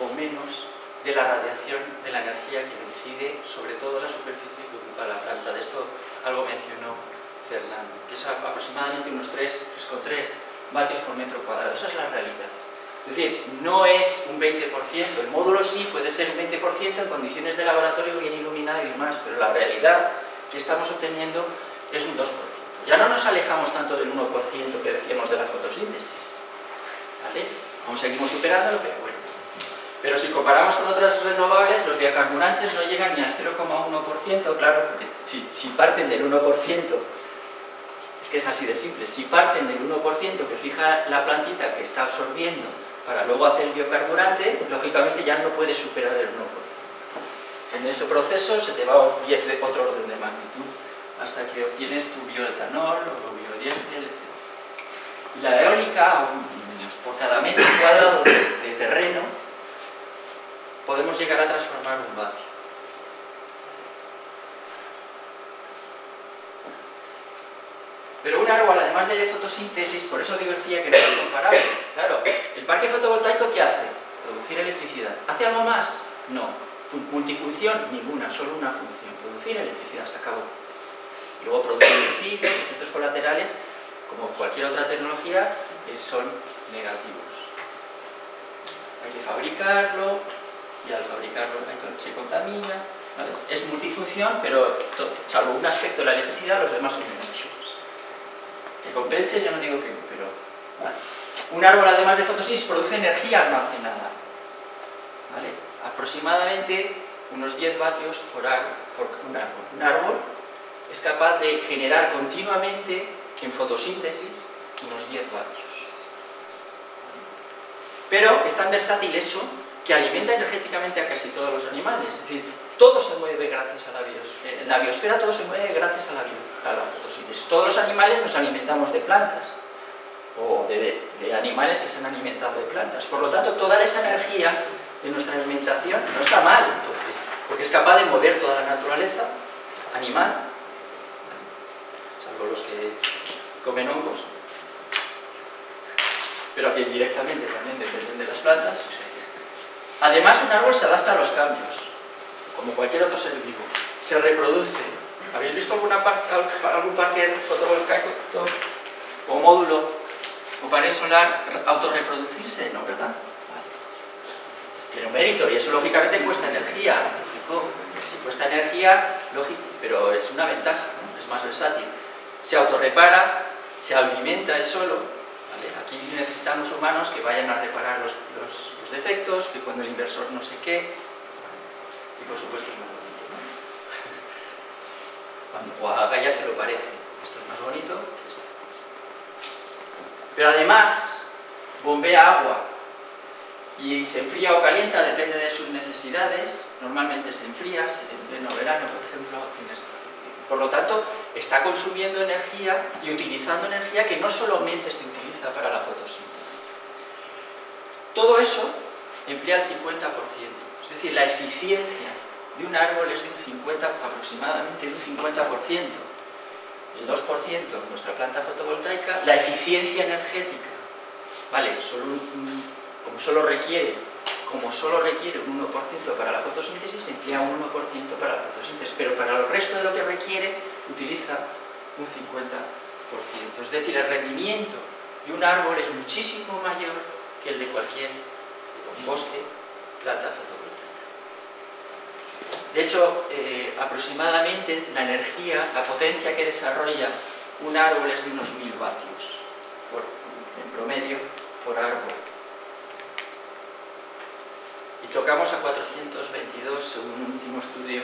S1: o menos de la radiación de la energía que incide sobre todo la superficie que ocupa la planta. De esto algo mencionó Fernando, que es aproximadamente unos 3,3 vatios por metro cuadrado. Esa es la realidad. Es decir, no es un 20%, el módulo sí puede ser un 20% en condiciones de laboratorio bien iluminado y demás, pero la realidad que estamos obteniendo es un 2%. Ya no nos alejamos tanto del 1% que decíamos de la fotosíntesis, ¿vale? Aún seguimos superándolo, pero bueno. Pero si comparamos con otras renovables, los biocarburantes no llegan ni al 0,1%, claro, porque si parten del 1%, es que es así de simple, si parten del 1% que fija la plantita que está absorbiendo para luego hacer el biocarburante, lógicamente ya no puedes superar el 1%. En ese proceso se te va a 10 de otro orden de magnitud hasta que obtienes tu bioetanol o biodiesel, etc. Y la eólica, por cada metro cuadrado de terreno, podemos llegar a transformar un vatio. Pero un árbol, además de fotosíntesis, por eso decía que no es comparable. Claro, el parque fotovoltaico, ¿qué hace? Producir electricidad. ¿Hace algo más? No. Multifunción, ninguna, solo una función. Producir electricidad, se acabó. Y luego producir residuos, efectos colaterales, como cualquier otra tecnología, son negativos. hay que fabricarlo, y al fabricarlo se contamina, ¿vale? Es multifunción, pero salvo un aspecto de la electricidad, los demás son negativos. Que compense, yo no digo que no, pero... ¿vale? Un árbol, además de fotosíntesis, produce energía almacenada, ¿vale? Aproximadamente unos 10 vatios por un árbol. Un árbol es capaz de generar continuamente, en fotosíntesis, unos 10 vatios. Pero es tan versátil eso que alimenta energéticamente a casi todos los animales. Es decir, todo se mueve gracias a la biosfera. En la biosfera todo se mueve gracias a la fotosíntesis. Todos los animales nos alimentamos de plantas o de animales que se han alimentado de plantas. Por lo tanto, toda esa energía de nuestra alimentación no está mal, entonces, porque es capaz de mover toda la naturaleza animal, salvo los que comen hongos, pero que directamente también dependen de las plantas. Además, un árbol se adapta a los cambios, como cualquier otro ser vivo. Se reproduce. ¿Habéis visto algún parque fotovoltaico o módulo o panel solar autorreproducirse? No, ¿verdad? Vale. Tiene un mérito y eso lógicamente cuesta energía. Lógico. Si cuesta energía, lógico, pero es una ventaja, ¿no? Es más versátil. Se autorrepara, se alimenta él solo. ¿Vale? Aquí necesitamos humanos que vayan a reparar los defectos, que cuando el inversor no sé qué, y por supuesto es más bonito, ¿no? Cuando a Gaia se lo parece, esto es más bonito que esto. Pero además bombea agua y se enfría o calienta, depende de sus necesidades. Normalmente se enfría en pleno verano, por ejemplo, en esto. Por lo tanto, está consumiendo energía y utilizando energía que no solamente se utiliza para la fotosíntesis. Todo eso emplea el 50%. Es decir, la eficiencia de un árbol es de un 50%, aproximadamente de un 50%. El 2% nuestra planta fotovoltaica, la eficiencia energética, ¿vale? Como solo requiere un 1% para la fotosíntesis, emplea un 1% para la fotosíntesis, pero para el resto de lo que requiere utiliza un 50%. Es decir, el rendimiento de un árbol es muchísimo mayor que el de cualquier bosque, planta fotovoltaica. De hecho, aproximadamente la energía, la potencia que desarrolla un árbol es de unos 1000 vatios en promedio por árbol. Y tocamos a 422, según un último estudio,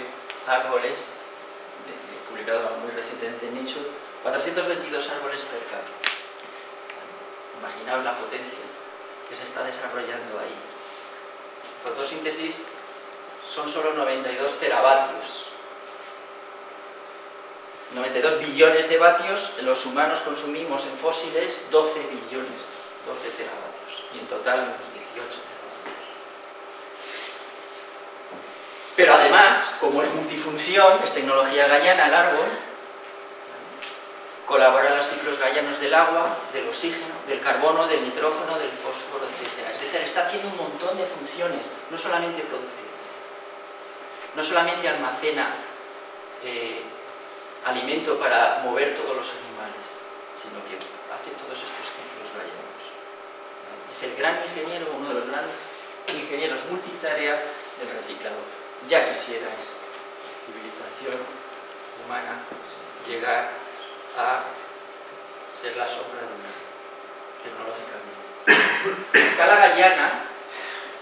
S1: árboles, publicado muy recientemente en Nature, 422 árboles per cápita. Imaginaos la potencia que se está desarrollando ahí. Fotosíntesis son solo 92 teravatios. 92 billones de vatios, los humanos consumimos en fósiles 12 billones, 12 teravatios, y en total unos 18 teravatios. Pero además, como es multifunción, es tecnología gaiana, el árbol colabora en los ciclos gaianos del agua, del oxígeno, del carbono, del nitrógeno, del fósforo, etc. Es decir, está haciendo un montón de funciones, no solamente produce, no solamente almacena alimento para mover todos los animales, sino que hace todos estos ciclos gaianos. Es el gran ingeniero, uno de los grandes ingenieros multitarea del reciclado. Ya quisierais, civilización humana, llegar a ser la sombra de una tecnológicamente. En escala gaiana,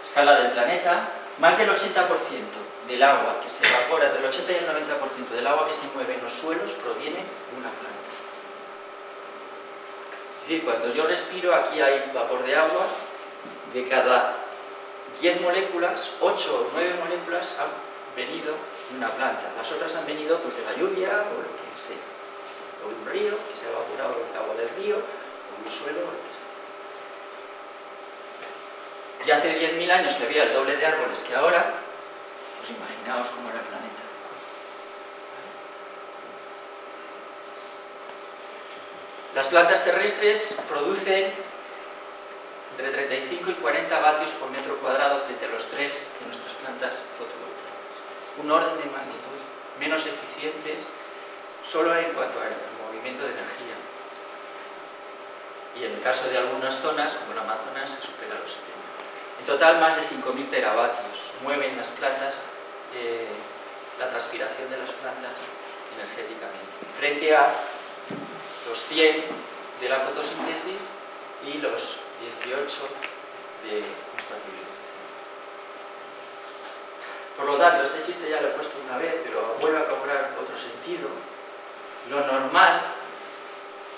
S1: escala del planeta, más del 80% del agua que se evapora, entre el 80 y el 90% del agua que se mueve en los suelos proviene de una planta. Es decir, cuando yo respiro, aquí hay vapor de agua, de cada 10 moléculas, 8 o 9 moléculas han venido de una planta. Las otras han venido pues, de la lluvia o lo que sea. O de un río, que se ha evaporado el agua del río, o de un suelo, o lo que sea. Y hace 10.000 años que había el doble de árboles que ahora, pues imaginaos cómo era el planeta. Las plantas terrestres producen entre 35 y 40 vatios por metro cuadrado frente a los 3 de nuestras plantas fotovoltaicas. Un orden de magnitud menos eficientes solo en cuanto al movimiento de energía. Y en el caso de algunas zonas, como el Amazonas, se supera los 70. total más de 5.000 teravatios. Mueven las plantas, la transpiración de las plantas energéticamente. Frente a los 100 de la fotosíntesis y los 18 de nuestra civilización. Por lo tanto, este chiste ya lo he puesto una vez, pero vuelve a cobrar otro sentido. Lo normal,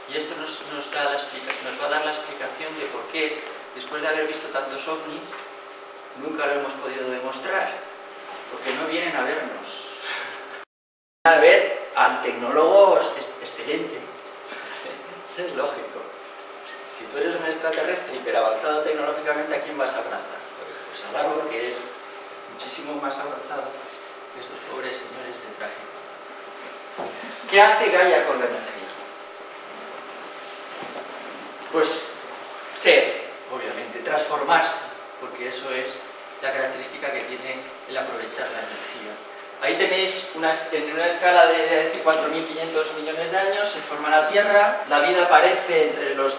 S1: y esto nos va a dar la explicación de por qué, después de haber visto tantos ovnis, nunca lo hemos podido demostrar, porque no vienen a vernos. Vienen a ver al tecnólogo excelente. Es lógico. Si tú eres un extraterrestre hiperavanzado tecnológicamente, ¿a quién vas a abrazar? Pues al árbol, que es muchísimo más avanzado que estos pobres señores de traje. ¿Qué hace Gaia con la energía? Pues ser, obviamente, transformarse, porque eso es la característica que tiene el aprovechar la energía. Ahí tenéis, en una escala de 4.500 millones de años, se forma la Tierra, la vida aparece entre los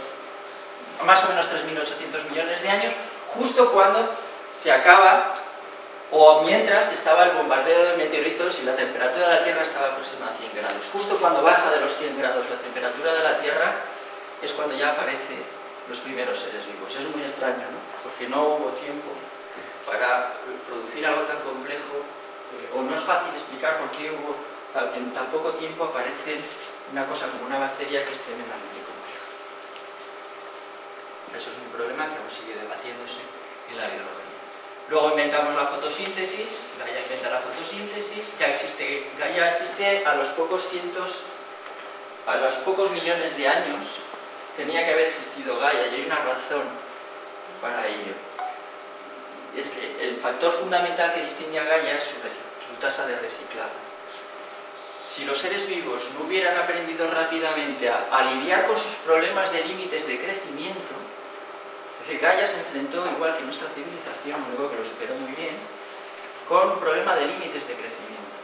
S1: más o menos 3.800 millones de años, justo cuando se acaba, o mientras estaba el bombardeo de meteoritos y la temperatura de la Tierra estaba aproximada a 100 grados. Justo cuando baja de los 100 grados la temperatura de la Tierra, es cuando ya aparecen los primeros seres vivos. Es muy extraño, ¿no? Porque no hubo tiempo para producir algo tan complejo, o no es fácil explicar por qué en tan poco tiempo aparece una cosa como una bacteria que es tremendamente compleja. Eso es un problema que aún sigue debatiéndose en la biología. Luego inventamos la fotosíntesis, Gaia inventa la fotosíntesis, Gaia existe a los pocos millones de años, tenía que haber existido Gaia, y hay una razón para ello. Es que el factor fundamental que distingue a Gaia es su tasa de reciclado. Si los seres vivos no hubieran aprendido rápidamente a lidiar con sus problemas de límites de crecimiento, es decir, Gaia se enfrentó, igual que nuestra civilización, luego que lo superó muy bien, con un problema de límites de crecimiento.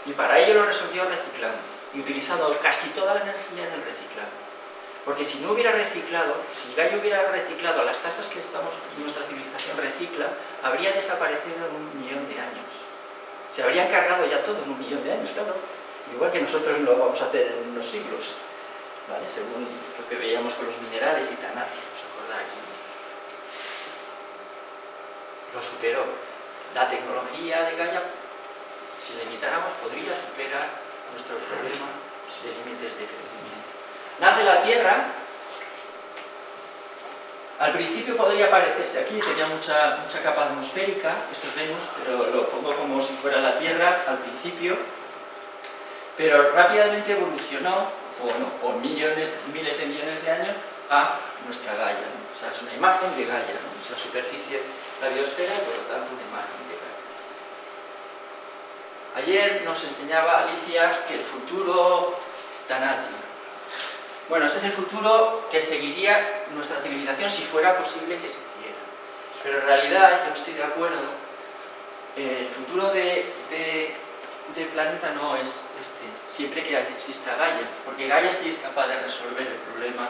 S1: Y para ello lo resolvió reciclando, y utilizando casi toda la energía en el reciclado. Porque si no hubiera reciclado, si Gaia hubiera reciclado a las tasas que nuestra civilización recicla, habría desaparecido en 1 millón de años. Se habrían cargado ya todo en 1 millón de años, claro. Igual que nosotros lo vamos a hacer en unos siglos, ¿vale? Según lo que veíamos con los minerales y tanatos, ¿os acordáis? Lo superó. La tecnología de Gaia, si la imitáramos, podría superar nuestro problema de límites de crecimiento. Nace la Tierra, al principio podría parecerse aquí, tenía mucha capa atmosférica, esto es Venus, pero lo pongo como si fuera la Tierra al principio, pero rápidamente evolucionó, o miles de millones de años, a nuestra Gaia, ¿no? O sea, es una imagen de Gaia, ¿no? Es la superficie de la biosfera y por lo tanto una imagen de Gaia. Ayer nos enseñaba Alicia que el futuro es Tanati. Bueno, ese es el futuro que seguiría nuestra civilización si fuera posible que existiera. Pero en realidad, yo no estoy de acuerdo, el futuro del planeta no es este, siempre que exista Gaia, porque Gaia sí es capaz de resolver el problema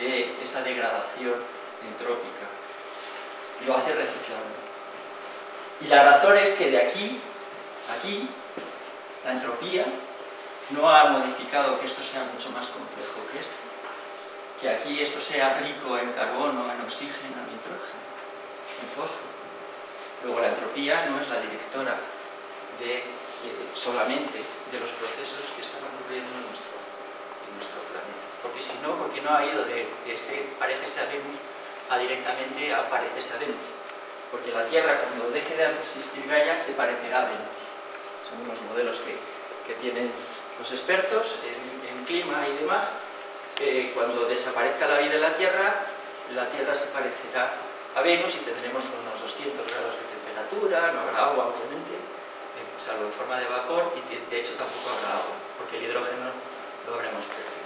S1: de esa degradación entrópica, y lo hace reciclando. Y la razón es que de aquí, la entropía no ha modificado que esto sea mucho más complejo que esto, que aquí esto sea rico en carbono, en oxígeno, en nitrógeno, en fósforo. Luego la entropía no es la directora solamente de los procesos que están ocurriendo en nuestro planeta. Porque si no, porque no ha ido de parece sabemos a directamente a parece sabemos. Porque la Tierra, cuando deje de existir Gaia, se parecerá a Venus. Son unos modelos que tienen los expertos en clima y demás. Cuando desaparezca la vida en la Tierra se parecerá a Venus y tendremos unos 200 grados de temperatura, no habrá agua, obviamente, salvo en forma de vapor, y de hecho tampoco habrá agua, porque el hidrógeno lo habremos perdido.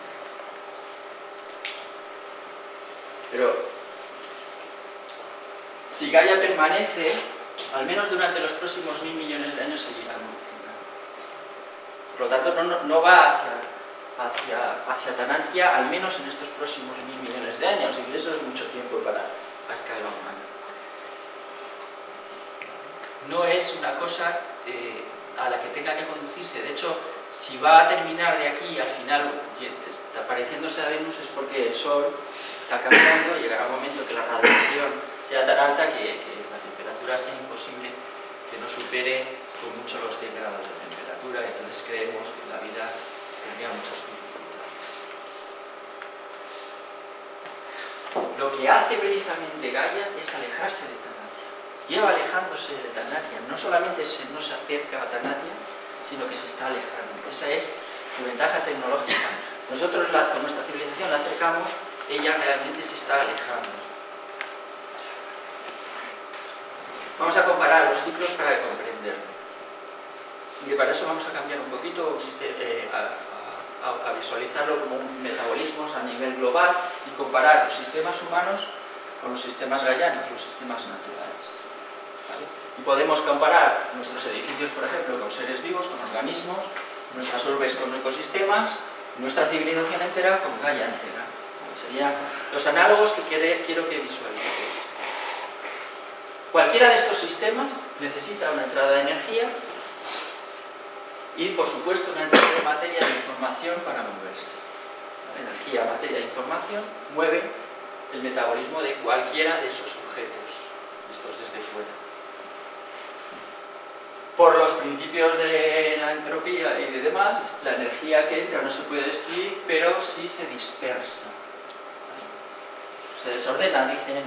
S1: Pero si Gaia permanece, al menos durante los próximos 1.000 millones de años seguirá evolucionando. Por lo tanto, no va hacia Tanantia, al menos en estos próximos 1.000 millones de años, y eso es mucho tiempo para a escala humana. no es una cosa a la que tenga que conducirse. De hecho, si va a terminar de aquí al final pareciéndose a Venus es porque el Sol está cambiando y llegará un momento que la radiación sea tan alta que la temperatura sea imposible que no supere con mucho los 100 grados de temperatura, y entonces creemos que la vida tendría muchas dificultades. Lo que hace precisamente Gaia es alejarse de Tanatia. Lleva alejándose de Tanatia, no solamente no se acerca a Tanatia, sino que se está alejando. Esa es su ventaja tecnológica. Nosotros con nuestra civilización la acercamos, ella realmente se está alejando. Vamos a comparar los ciclos para comprenderlo. Y para eso vamos a cambiar un poquito, a visualizarlo como un metabolismos a nivel global y comparar los sistemas humanos con los sistemas gaianos, los sistemas naturales. ¿Vale? Y podemos comparar nuestros edificios, por ejemplo, con seres vivos, con organismos, nuestras urbes con ecosistemas, nuestra civilización entera con Gaia entera. Serían los análogos que quiero que visualicéis. Cualquiera de estos sistemas necesita una entrada de energía y, por supuesto, una entrada de materia de información para moverse. La energía, materia e información mueven el metabolismo de cualquiera de esos objetos, vistos desde fuera. Por los principios de la entropía y de demás, la energía que entra no se puede destruir, pero sí se dispersa. Se desordena, dicen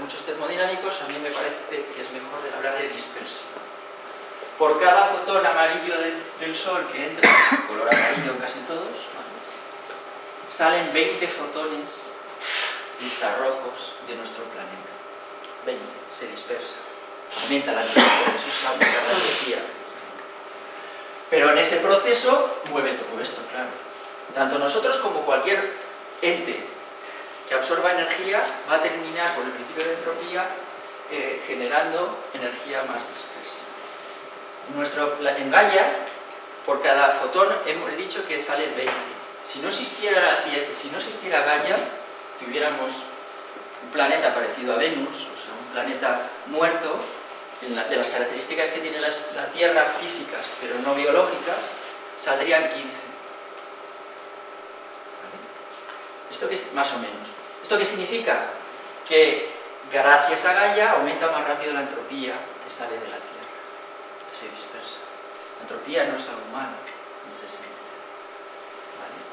S1: muchos termodinámicos, a mí me parece que es mejor hablar de dispersión. Por cada fotón amarillo del Sol que entra, color amarillo casi todos, ¿vale?, salen 20 fotones infrarrojos de nuestro planeta. 20, se dispersa. Aumenta la energía, eso es aumentar la energía. Pero en ese proceso mueve todo esto, claro. Tanto nosotros como cualquier ente que absorba energía va a terminar por el principio de entropía generando energía más dispersa. En Gaia, por cada fotón hemos dicho que sale 20. Si no existiera Gaia, tuviéramos un planeta parecido a Venus, o sea, un planeta muerto, de las características que tiene la Tierra físicas, pero no biológicas, saldrían 15. ¿Vale? ¿Esto qué es? Más o menos. ¿Esto qué significa? Que gracias a Gaia aumenta más rápido la entropía que sale de la Tierra, que se dispersa. La entropía no es algo malo en ese sentido. ¿Vale?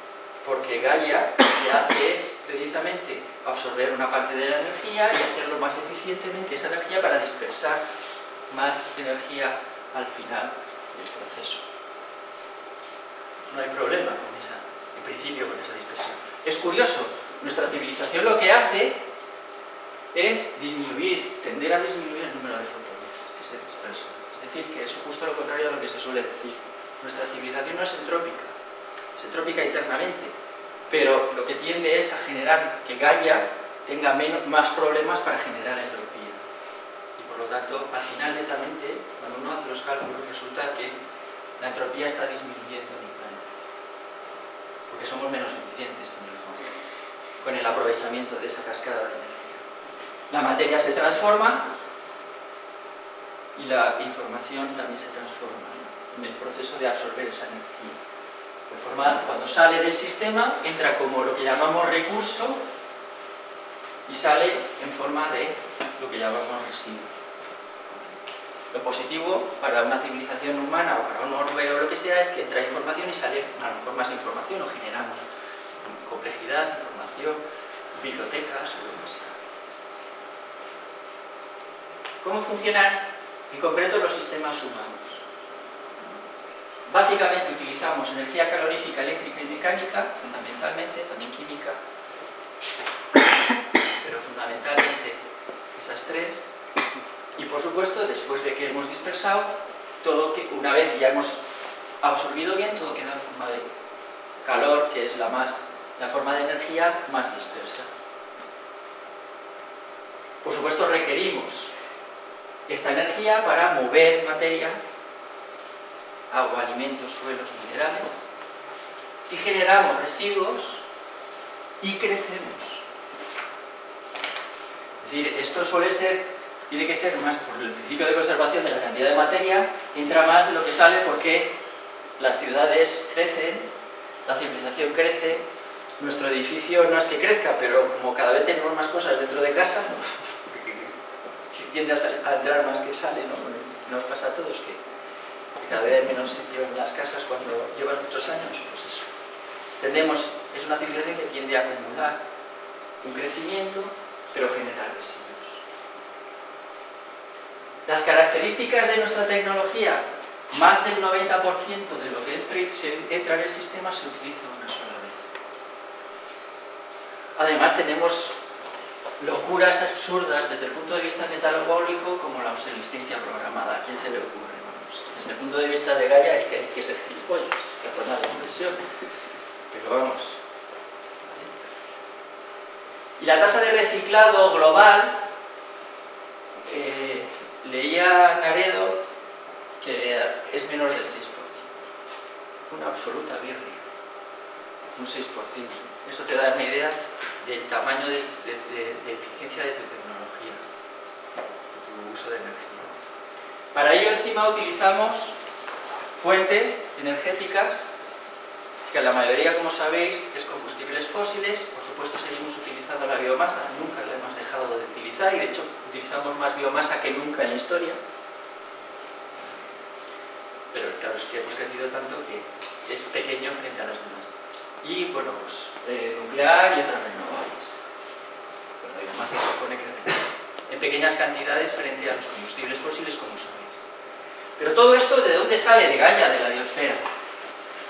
S1: Porque Gaia lo que hace es precisamente absorber una parte de la energía y hacerlo más eficientemente esa energía para dispersar más energía al final del proceso. No hay problema en principio con esa dispersión. Es curioso, nuestra civilización lo que hace es tender a disminuir el número de fotones que se dispersan. Es decir, que es justo lo contrario a lo que se suele decir. Nuestra civilización no es entrópica internamente, pero lo que tiende es a generar que Gaia tenga más problemas para generar entropía. Y por lo tanto, al final, netamente, cuando uno hace los cálculos, resulta que la entropía está disminuyendo en el planeta. Porque somos menos eficientes, en el fondo, con el aprovechamiento de esa cascada de energía. La materia se transforma y la información también se transforma, ¿no?, en el proceso de absorber esa energía. De forma, cuando sale del sistema, entra como lo que llamamos recurso y sale en forma de lo que llamamos residuo. Lo positivo para una civilización humana o para un orbe o lo que sea es que entra información y sale a lo mejor más información, o generamos complejidad, información, bibliotecas o lo que sea. ¿Cómo funcionan en concreto los sistemas humanos? Básicamente utilizamos energía calorífica, eléctrica y mecánica, fundamentalmente, también química, pero fundamentalmente esas tres. Y por supuesto, después de que hemos dispersado, una vez ya hemos absorbido bien, todo queda en forma de calor, que es la forma de energía más dispersa. Por supuesto, requerimos esta energía para mover materia, agua, alimentos, suelos, minerales, y generamos residuos y crecemos. Es decir, esto suele ser tiene que ser más, por el principio de conservación de la cantidad de materia, entra más de lo que sale porque las ciudades crecen, la civilización crece, nuestro edificio no es que crezca, pero como cada vez tenemos más cosas dentro de casa, ¿no? Si tiende a entrar más que sale, ¿no? Nos pasa a todos que cada vez hay menos sitio en las casas cuando llevas muchos años, pues eso. Es una civilización que tiende a acumular un crecimiento, pero generar residuos. Las características de nuestra tecnología, más del 90% de lo que entra en el sistema se utiliza una sola vez. Además tenemos locuras absurdas desde el punto de vista metabólico como la obsolescencia programada. ¿A quién se le ocurre? Vamos, desde el punto de vista de Gaia es que hay que ser gilipollas, perdonad la expresión, pero vamos. Y la tasa de reciclado global, leía Naredo que es menor del 6%. Una absoluta birria. Un 6%. Eso te da una idea del tamaño de eficiencia de tu tecnología, de tu uso de energía. Para ello encima utilizamos fuentes energéticas que la mayoría, como sabéis, es combustibles fósiles. Por supuesto seguimos utilizando la biomasa, nunca la hemos dejado de utilizar y de hecho utilizamos más biomasa que nunca en la historia. Pero claro, es que hemos crecido tanto que es pequeño frente a las demás. Y bueno, pues nuclear y otras renovables. Bueno, la biomasa se supone que en pequeñas cantidades frente a los combustibles fósiles, como sabéis. Pero todo esto, ¿de dónde sale? De Gaia, de la biosfera.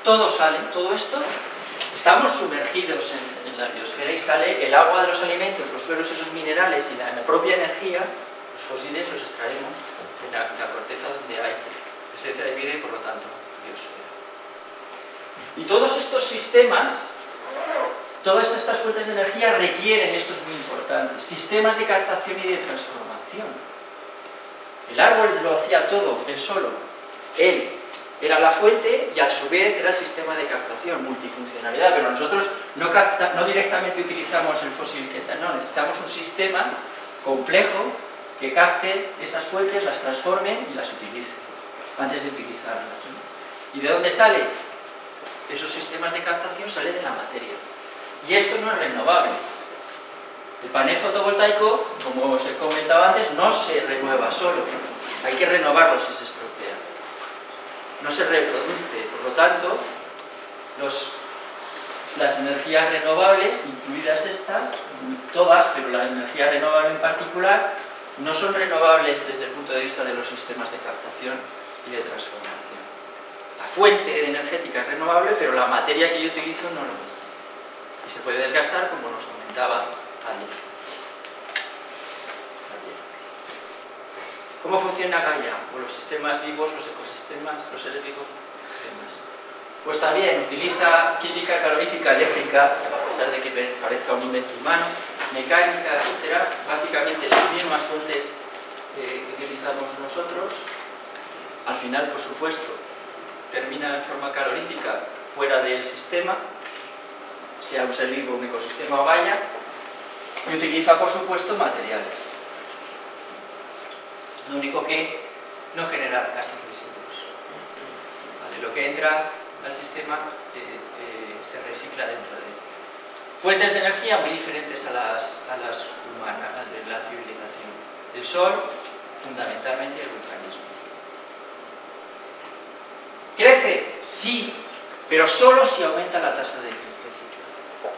S1: Todo sale, todo esto, estamos sumergidos en la biosfera y sale el agua de los alimentos, los suelos y los minerales y la propia energía, los fósiles los extraemos de la corteza donde hay presencia de vida y por lo tanto biosfera. Y todos estos sistemas, todas estas fuentes de energía requieren, esto es muy importante, sistemas de captación y de transformación. El árbol lo hacía todo, él solo, él era la fuente y a su vez era el sistema de captación, multifuncionalidad, pero nosotros no directamente utilizamos el fósil que no, necesitamos un sistema complejo que capte estas fuentes, las transforme y las utilice antes de utilizarlas. ¿Y de dónde sale? Esos sistemas de captación salen de la materia. Y esto no es renovable. El panel fotovoltaico, como os he comentado antes, no se renueva solo. Hay que renovarlo si se estropea. No se reproduce, por lo tanto, las energías renovables, incluidas estas, todas, pero la energía renovable en particular, no son renovables desde el punto de vista de los sistemas de captación y de transformación. La fuente energética es renovable, pero la materia que yo utilizo no lo es. Y se puede desgastar, como nos comentaba ayer. ¿Cómo funciona Gaia? O los sistemas vivos, los ecosistemas, los seres vivos y demás. Pues también utiliza química calorífica eléctrica, a pesar de que parezca un invento humano, mecánica, etc. Básicamente las mismas fuentes que utilizamos nosotros. Al final, por supuesto, termina en forma calorífica fuera del sistema, sea un ser vivo, un ecosistema o Gaia, y utiliza, por supuesto, materiales. Lo único que no genera casi residuos. ¿Vale? Lo que entra al sistema se recicla dentro de él. Fuentes de energía muy diferentes a las humanas, de la civilización. El sol, fundamentalmente el vulcanismo. ¿Crece? Sí, pero solo si aumenta la tasa de reciclado.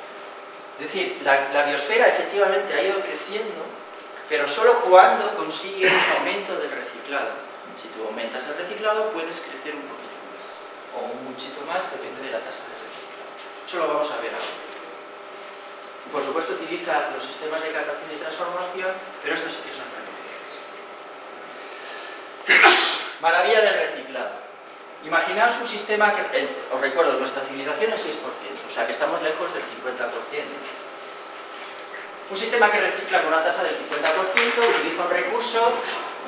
S1: Es decir, la biosfera efectivamente ha ido creciendo, pero solo cuando consigue un aumento del reciclado. Si tú aumentas el reciclado, puedes crecer un poquito más, o un muchito más, depende de la tasa de reciclado. Eso lo vamos a ver ahora. Por supuesto, utiliza los sistemas de captación y transformación, pero estos sí que son renovables. Maravilla del reciclado. Imaginaos un sistema que, os recuerdo, nuestra civilización es 6%, o sea que estamos lejos del 50%. Un sistema que recicla con una tasa del 50%, utiliza un recurso,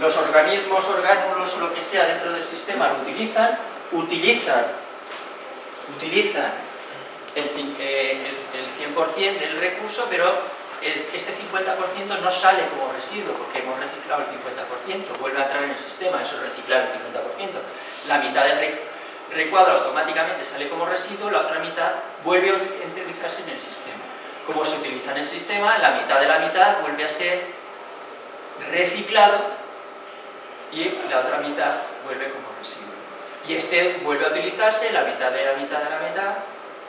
S1: los organismos, orgánulos o lo que sea dentro del sistema lo utilizan el 100% del recurso, pero este 50% no sale como residuo porque hemos reciclado el 50%, vuelve a entrar en el sistema, eso es reciclar el 50%. La mitad del recuadro automáticamente sale como residuo, la otra mitad vuelve a utilizarse en el sistema. Como se utiliza en el sistema, la mitad de la mitad vuelve a ser reciclado y la otra mitad vuelve como residuo. Y este vuelve a utilizarse, la mitad de la mitad de la mitad,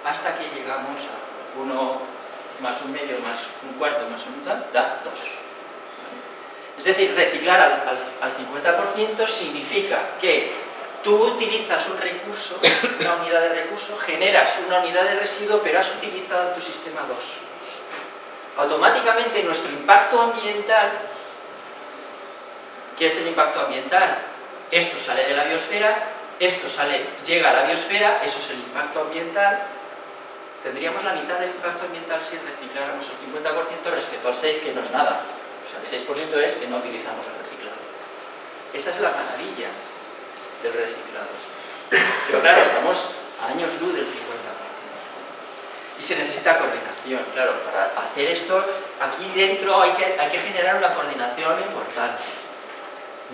S1: hasta que llegamos a 1 más 1 medio más 1/4 más 1 tal, da 2. Es decir, reciclar al 50% significa que tú utilizas un recurso, una unidad de recurso, generas una unidad de residuo, pero has utilizado en tu sistema 2. Automáticamente nuestro impacto ambiental, ¿qué es el impacto ambiental? Esto sale de la biosfera, esto llega a la biosfera, eso es el impacto ambiental. Tendríamos la mitad del impacto ambiental si recicláramos el 50% respecto al 6%, que no es nada. O sea, el 6% es que no utilizamos el reciclado. Esa es la maravilla del reciclado. Pero claro, estamos a años luz del 50%. Y se necesita coordinación, claro. Para hacer esto, aquí dentro hay que generar una coordinación importante.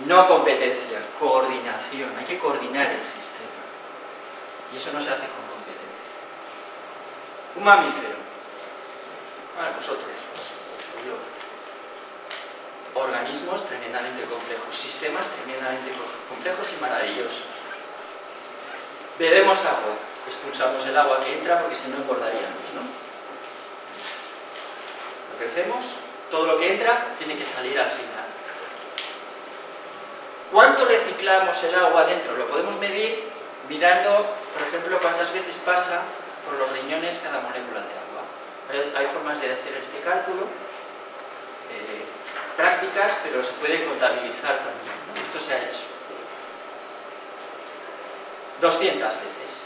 S1: No competencia, coordinación. Hay que coordinar el sistema. Y eso no se hace con competencia. Un mamífero. Vosotros, yo. Organismos tremendamente complejos, sistemas tremendamente complejos y maravillosos. Bebemos agua, expulsamos el agua que entra porque si no engordaríamos, ¿no? Lo crecemos, todo lo que entra tiene que salir al final. ¿Cuánto reciclamos el agua dentro? Lo podemos medir mirando, por ejemplo, cuántas veces pasa por los riñones cada molécula de agua. Hay formas de hacer este cálculo, prácticas, pero se puede contabilizar también, ¿no? Esto se ha hecho 200 veces.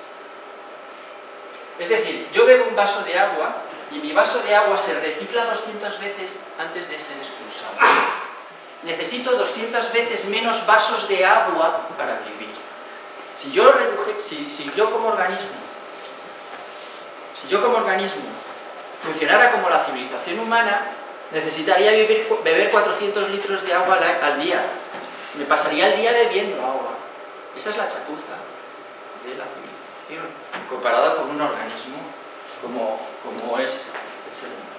S1: Es decir, yo bebo un vaso de agua y mi vaso de agua se recicla 200 veces antes de ser expulsado. Necesito 200 veces menos vasos de agua para vivir. Si yo como organismo funcionara como la civilización humana, necesitaría beber 400 litros de agua al día. Me pasaría el día bebiendo agua. Esa es la chapuza de la civilización, comparada con un organismo como es el ser humano.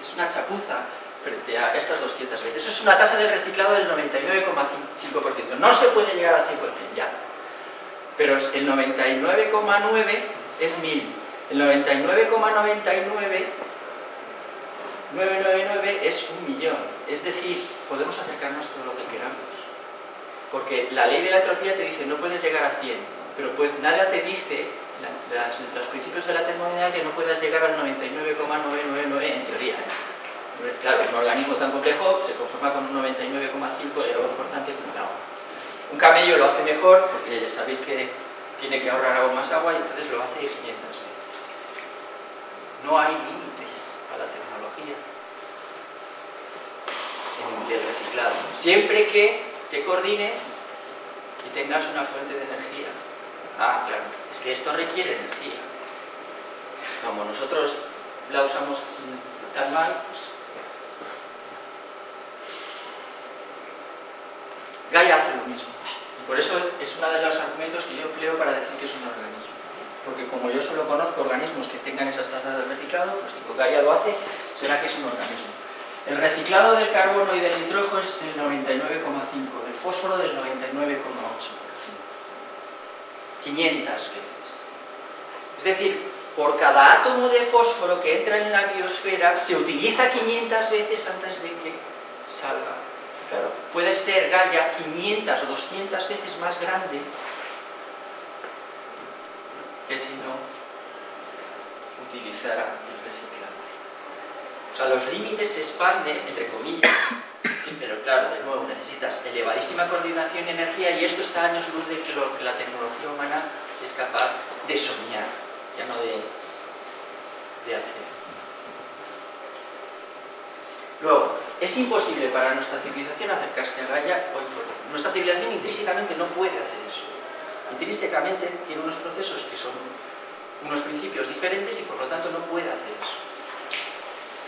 S1: Es una chapuza frente a estas 200 veces. Eso es una tasa del reciclado del 99,5%. No se puede llegar al 100% ya. Pero el 99,9 es 1000. El 99,999 es 1.000.000. Es decir, podemos acercarnos todo lo que queramos. Porque la ley de la entropía te dice no puedes llegar a 100, pero nada te dice, los principios de la termodinámica, que no puedas llegar al 99,999 en teoría. Claro, un organismo tan complejo se conforma con un 99,5 de algo importante como el agua. Un camello lo hace mejor porque ya sabéis que tiene que ahorrar aún más agua y entonces lo hace 500 veces. No hay límites a la tecnología en el reciclado. Siempre que te coordines y tengas una fuente de energía. Ah, claro, es que esto requiere energía. Como nosotros la usamos tan mal, pues... Gaia hace lo mismo. Y por eso es uno de los argumentos que yo empleo para decir que es un organismo. Porque como yo solo conozco organismos que tengan esas tasas de reciclado, pues digo, Gaia lo hace, será que es un organismo. El reciclado del carbono y del nitrógeno es del 99,5%, del fósforo del 99,8%. 500 veces. Es decir, por cada átomo de fósforo que entra en la biosfera, se utiliza 500 veces antes de que salga. Claro, puede ser Gaia 500 o 200 veces más grande que si no utilizara el reciclado. O sea, los límites se expanden, entre comillas, sí, pero claro, de nuevo, necesitas elevadísima coordinación y energía, y esto está a años luz de lo que la tecnología humana es capaz de soñar, ya no de hacer. Luego, es imposible para nuestra civilización acercarse a Gaia hoy por hoy. Nuestra civilización intrínsecamente no puede hacer eso. Intrínsecamente tiene unos procesos que son unos principios diferentes y por lo tanto no puede hacer eso.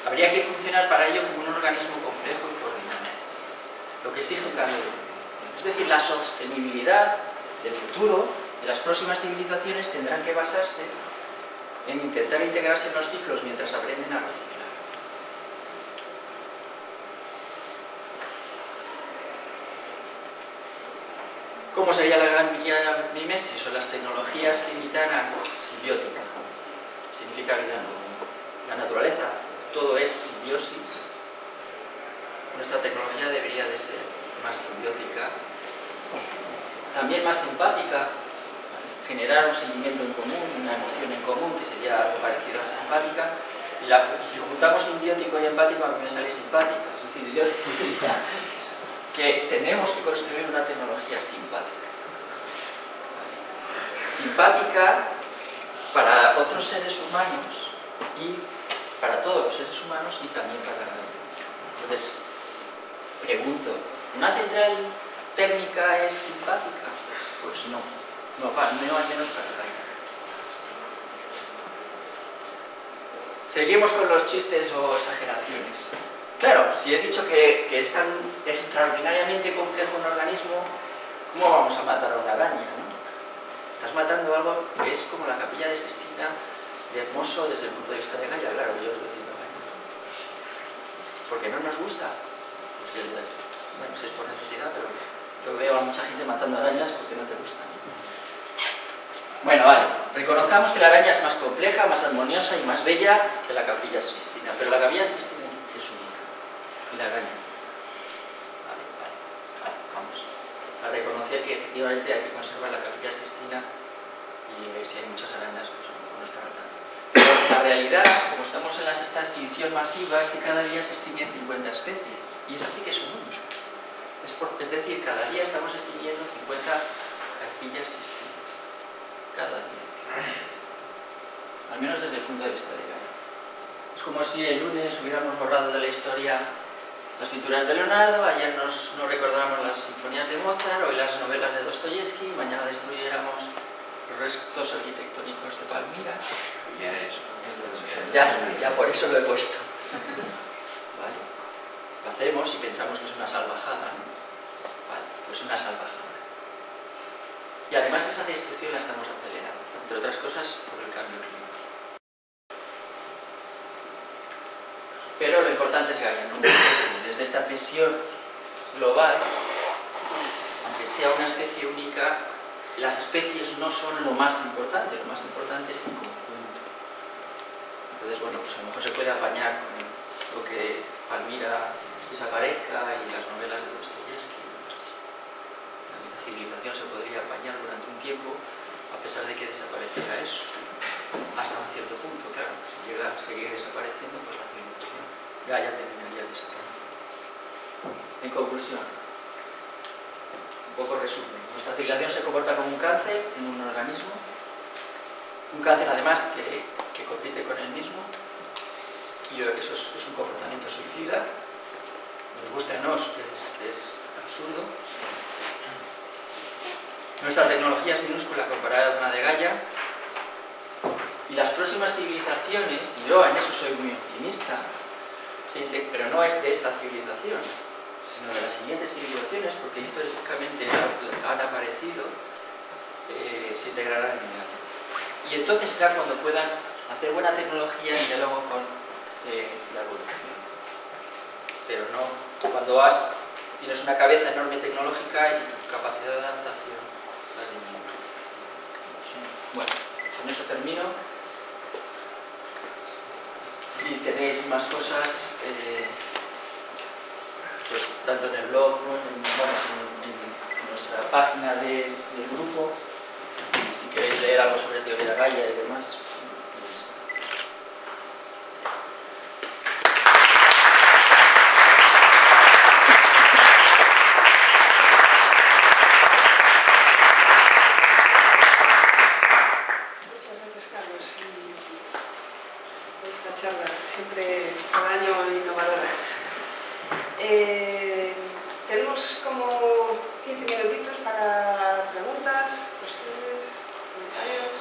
S1: Habría que funcionar para ello como un organismo complejo y coordinado, lo que exige un cambio de civilización. Es decir, la sostenibilidad del futuro de las próximas civilizaciones tendrán que basarse en intentar integrarse en los ciclos mientras aprenden a reciclar. ¿Cómo sería la mimesis o las tecnologías que imitaran simbiótica? Significa vida en común. La naturaleza, todo es simbiosis. Nuestra tecnología debería de ser más simbiótica, también más empática, generar un sentimiento en común, una emoción en común, que sería algo parecido a la simpática, y si juntamos simbiótico y empático, a mí me sale simpática. Es decir, yo diría que tenemos que construir una tecnología simpática. Simpática para otros seres humanos y para todos los seres humanos y también para Gaia. Entonces, pregunto, ¿una central térmica es simpática? Pues no, al menos para Gaia. Seguimos con los chistes o exageraciones. Claro, si he dicho que es tan extraordinariamente complejo un organismo, ¿cómo vamos a matar a una araña, no? Estás matando algo que es como la Capilla de Sistina, de hermoso desde el punto de vista de Gaia, claro, yo os decido Gaia. Porque no nos gusta. Bueno, si es por necesidad, pero yo veo a mucha gente matando arañas porque no te gustan. Bueno, vale, reconozcamos que la araña es más compleja, más armoniosa y más bella que la Capilla Sistina, pero la Capilla Sistina es única. Y la araña. Vale, vamos a reconocer que efectivamente hay que conservar la Capilla Sistina y si hay muchas arañas, pues no es para tanto. Pero la realidad, como estamos en la sexta extinción masiva, es que cada día se extinguen 50 especies y esas sí que son únicas. Es decir, cada día estamos extinguiendo 50 capillas sistinas. Cada día. Al menos desde el punto de vista de Gaia. Es como si el lunes hubiéramos borrado de la historia las pinturas de Leonardo, ayer no recordáramos las sinfonías de Mozart, hoy las novelas de Dostoyevsky, mañana destruyéramos los restos arquitectónicos de Palmira. Ya por eso lo he puesto. ¿Vale? Lo hacemos y pensamos que es una salvajada, ¿no? Vale, pues una salvajada. Y además esa destrucción la estamos acelerando, entre otras cosas por el cambio climático. Pero lo importante es Gaia, ¿no? Desde esta visión global, aunque sea una especie única, las especies no son lo más importante es el conjunto. Entonces, bueno, pues a lo mejor se puede apañar con lo que Palmira desaparezca y las novelas de Dostoyevsky. La civilización se podría apañar durante un tiempo, a pesar de que desapareciera eso. Hasta un cierto punto, claro. Si llega a seguir desapareciendo, pues la civilización Gaia terminaría desapareciendo. En conclusión, un poco resumen. Nuestra civilización se comporta como un cáncer en un organismo. Un cáncer, además, que compite con él mismo. Y eso es un comportamiento suicida. Nos guste o no, es absurdo. Nuestra tecnología es minúscula comparada con la de Gaia. Y las próximas civilizaciones, y yo en eso soy muy optimista, pero no es de esta civilización, sino de las siguientes civilizaciones, porque históricamente han aparecido, se integrarán en ella. Y entonces será cuando puedan hacer buena tecnología en diálogo con la evolución. Pero no cuando tienes una cabeza enorme tecnológica y tu capacidad de adaptación las disminuye. Bueno, con eso termino. Y tenéis más cosas, pues tanto en el blog como en nuestra página del grupo. Y si queréis leer algo sobre teoría Gaia y demás.
S2: Siempre cada año innovadora. Tenemos como 15 minutitos para preguntas, cuestiones, comentarios.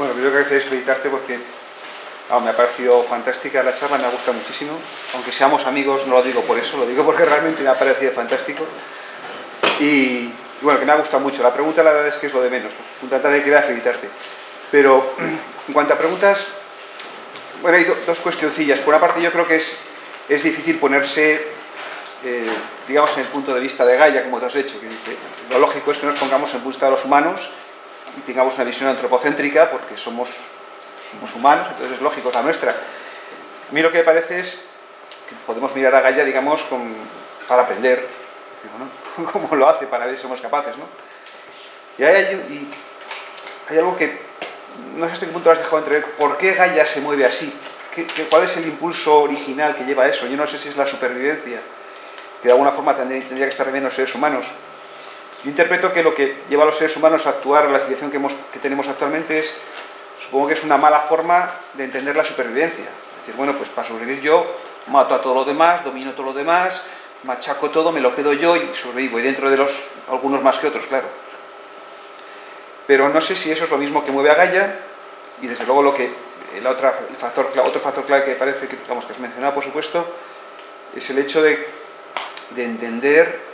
S3: Bueno, primero que quería felicitarte porque me ha parecido fantástica la charla, me ha gustado muchísimo. Aunque seamos amigos, no lo digo por eso, lo digo porque realmente me ha parecido fantástico. Y bueno, que me ha gustado mucho. La pregunta, la verdad es que es lo de menos. Fundamentalmente quería felicitarte. Pero en cuanto a preguntas, bueno, hay dos cuestioncillas. Por una parte, yo creo que es difícil ponerse, digamos, en el punto de vista de Gaia, como tú has hecho. Que lo lógico es que nos pongamos en el punto de vista de los humanos y tengamos una visión antropocéntrica, porque somos humanos, entonces es lógico, es la nuestra. A mí lo que me parece es que podemos mirar a Gaia, digamos, para aprender, ¿no? Como lo hace, para ver si somos capaces, ¿no? Y hay algo que no sé hasta qué punto lo has dejado entrever. ¿Por qué Gaia se mueve así? ¿Cuál es el impulso original que lleva a eso? Yo no sé si es la supervivencia, que de alguna forma tendría que estar también los seres humanos. Yo interpreto que lo que lleva a los seres humanos a actuar en la situación que tenemos actualmente supongo que es una mala forma de entender la supervivencia. Es decir, bueno, pues para sobrevivir yo mato a todos los demás, domino todo lo demás, machaco todo, me lo quedo yo y sobrevivo. Y dentro de algunos más que otros, claro. Pero no sé si eso es lo mismo que mueve a Gaia, y desde luego otro factor clave que parece que has mencionado, por supuesto, es el hecho de entender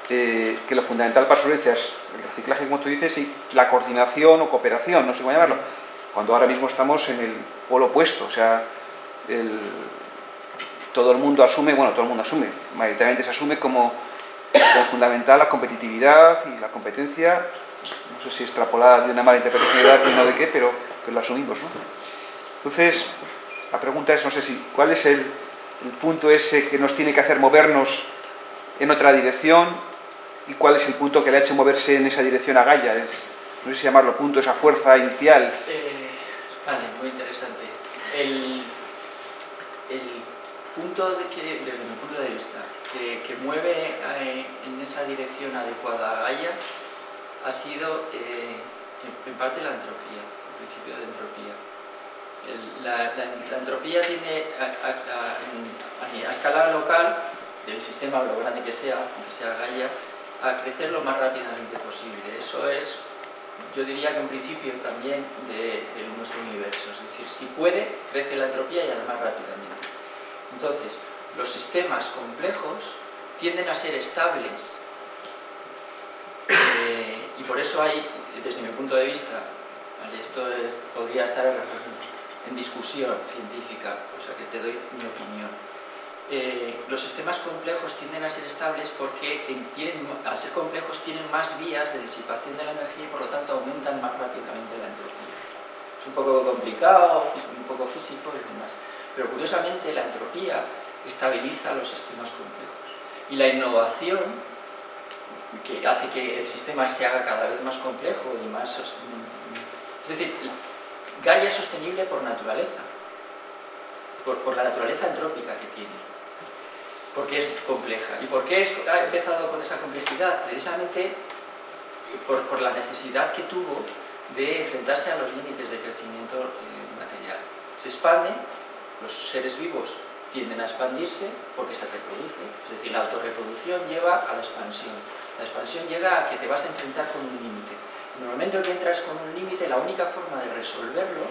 S3: que lo fundamental para la sobrevivencia es el reciclaje, como tú dices, y la coordinación o cooperación, no sé cómo llamarlo, cuando ahora mismo estamos en el polo opuesto. O sea, todo el mundo asume, mayoritariamente se asume como fundamental la competitividad y la competencia, no sé si extrapolada de una mala interpretación de no de qué, pero lo asumimos, ¿no? Entonces, la pregunta es, no sé ¿cuál es el punto ese que nos tiene que hacer movernos en otra dirección? ¿Y cuál es el punto que le ha hecho moverse en esa dirección a Gaia? No sé si llamarlo punto, esa fuerza inicial.
S1: Vale, muy interesante. El punto desde mi punto de vista, que mueve en esa dirección adecuada a Gaia ha sido en parte la entropía, el principio de entropía. La entropía tiende a escala local del sistema, lo grande que sea, aunque sea Gaia, a crecer lo más rápidamente posible. Eso es, yo diría que un principio también de nuestro universo. Es decir, si puede, crece la entropía y además rápidamente. Entonces, los sistemas complejos tienden a ser estables y por eso hay, desde mi punto de vista, ¿vale? Esto podría estar en discusión científica, o sea que te doy mi opinión. Los sistemas complejos tienden a ser estables porque al ser complejos tienen más vías de disipación de la energía y por lo tanto aumentan más rápidamente la entropía. Es un poco complicado, es un poco físico y demás, pero curiosamente la entropía estabiliza los sistemas complejos y la innovación que hace que el sistema se haga cada vez más complejo y más... Es decir, Gaia es sostenible por naturaleza, por la naturaleza entrópica que tiene, porque es compleja. ¿Y por qué ha empezado con esa complejidad? Precisamente por la necesidad que tuvo de enfrentarse a los límites de crecimiento material. Se expande, los seres vivos tienden a expandirse porque se reproduce, es decir, la autorreproducción lleva a la expansión. La expansión llega a que te vas a enfrentar con un límite. En el momento que entras con un límite, la única forma de resolverlo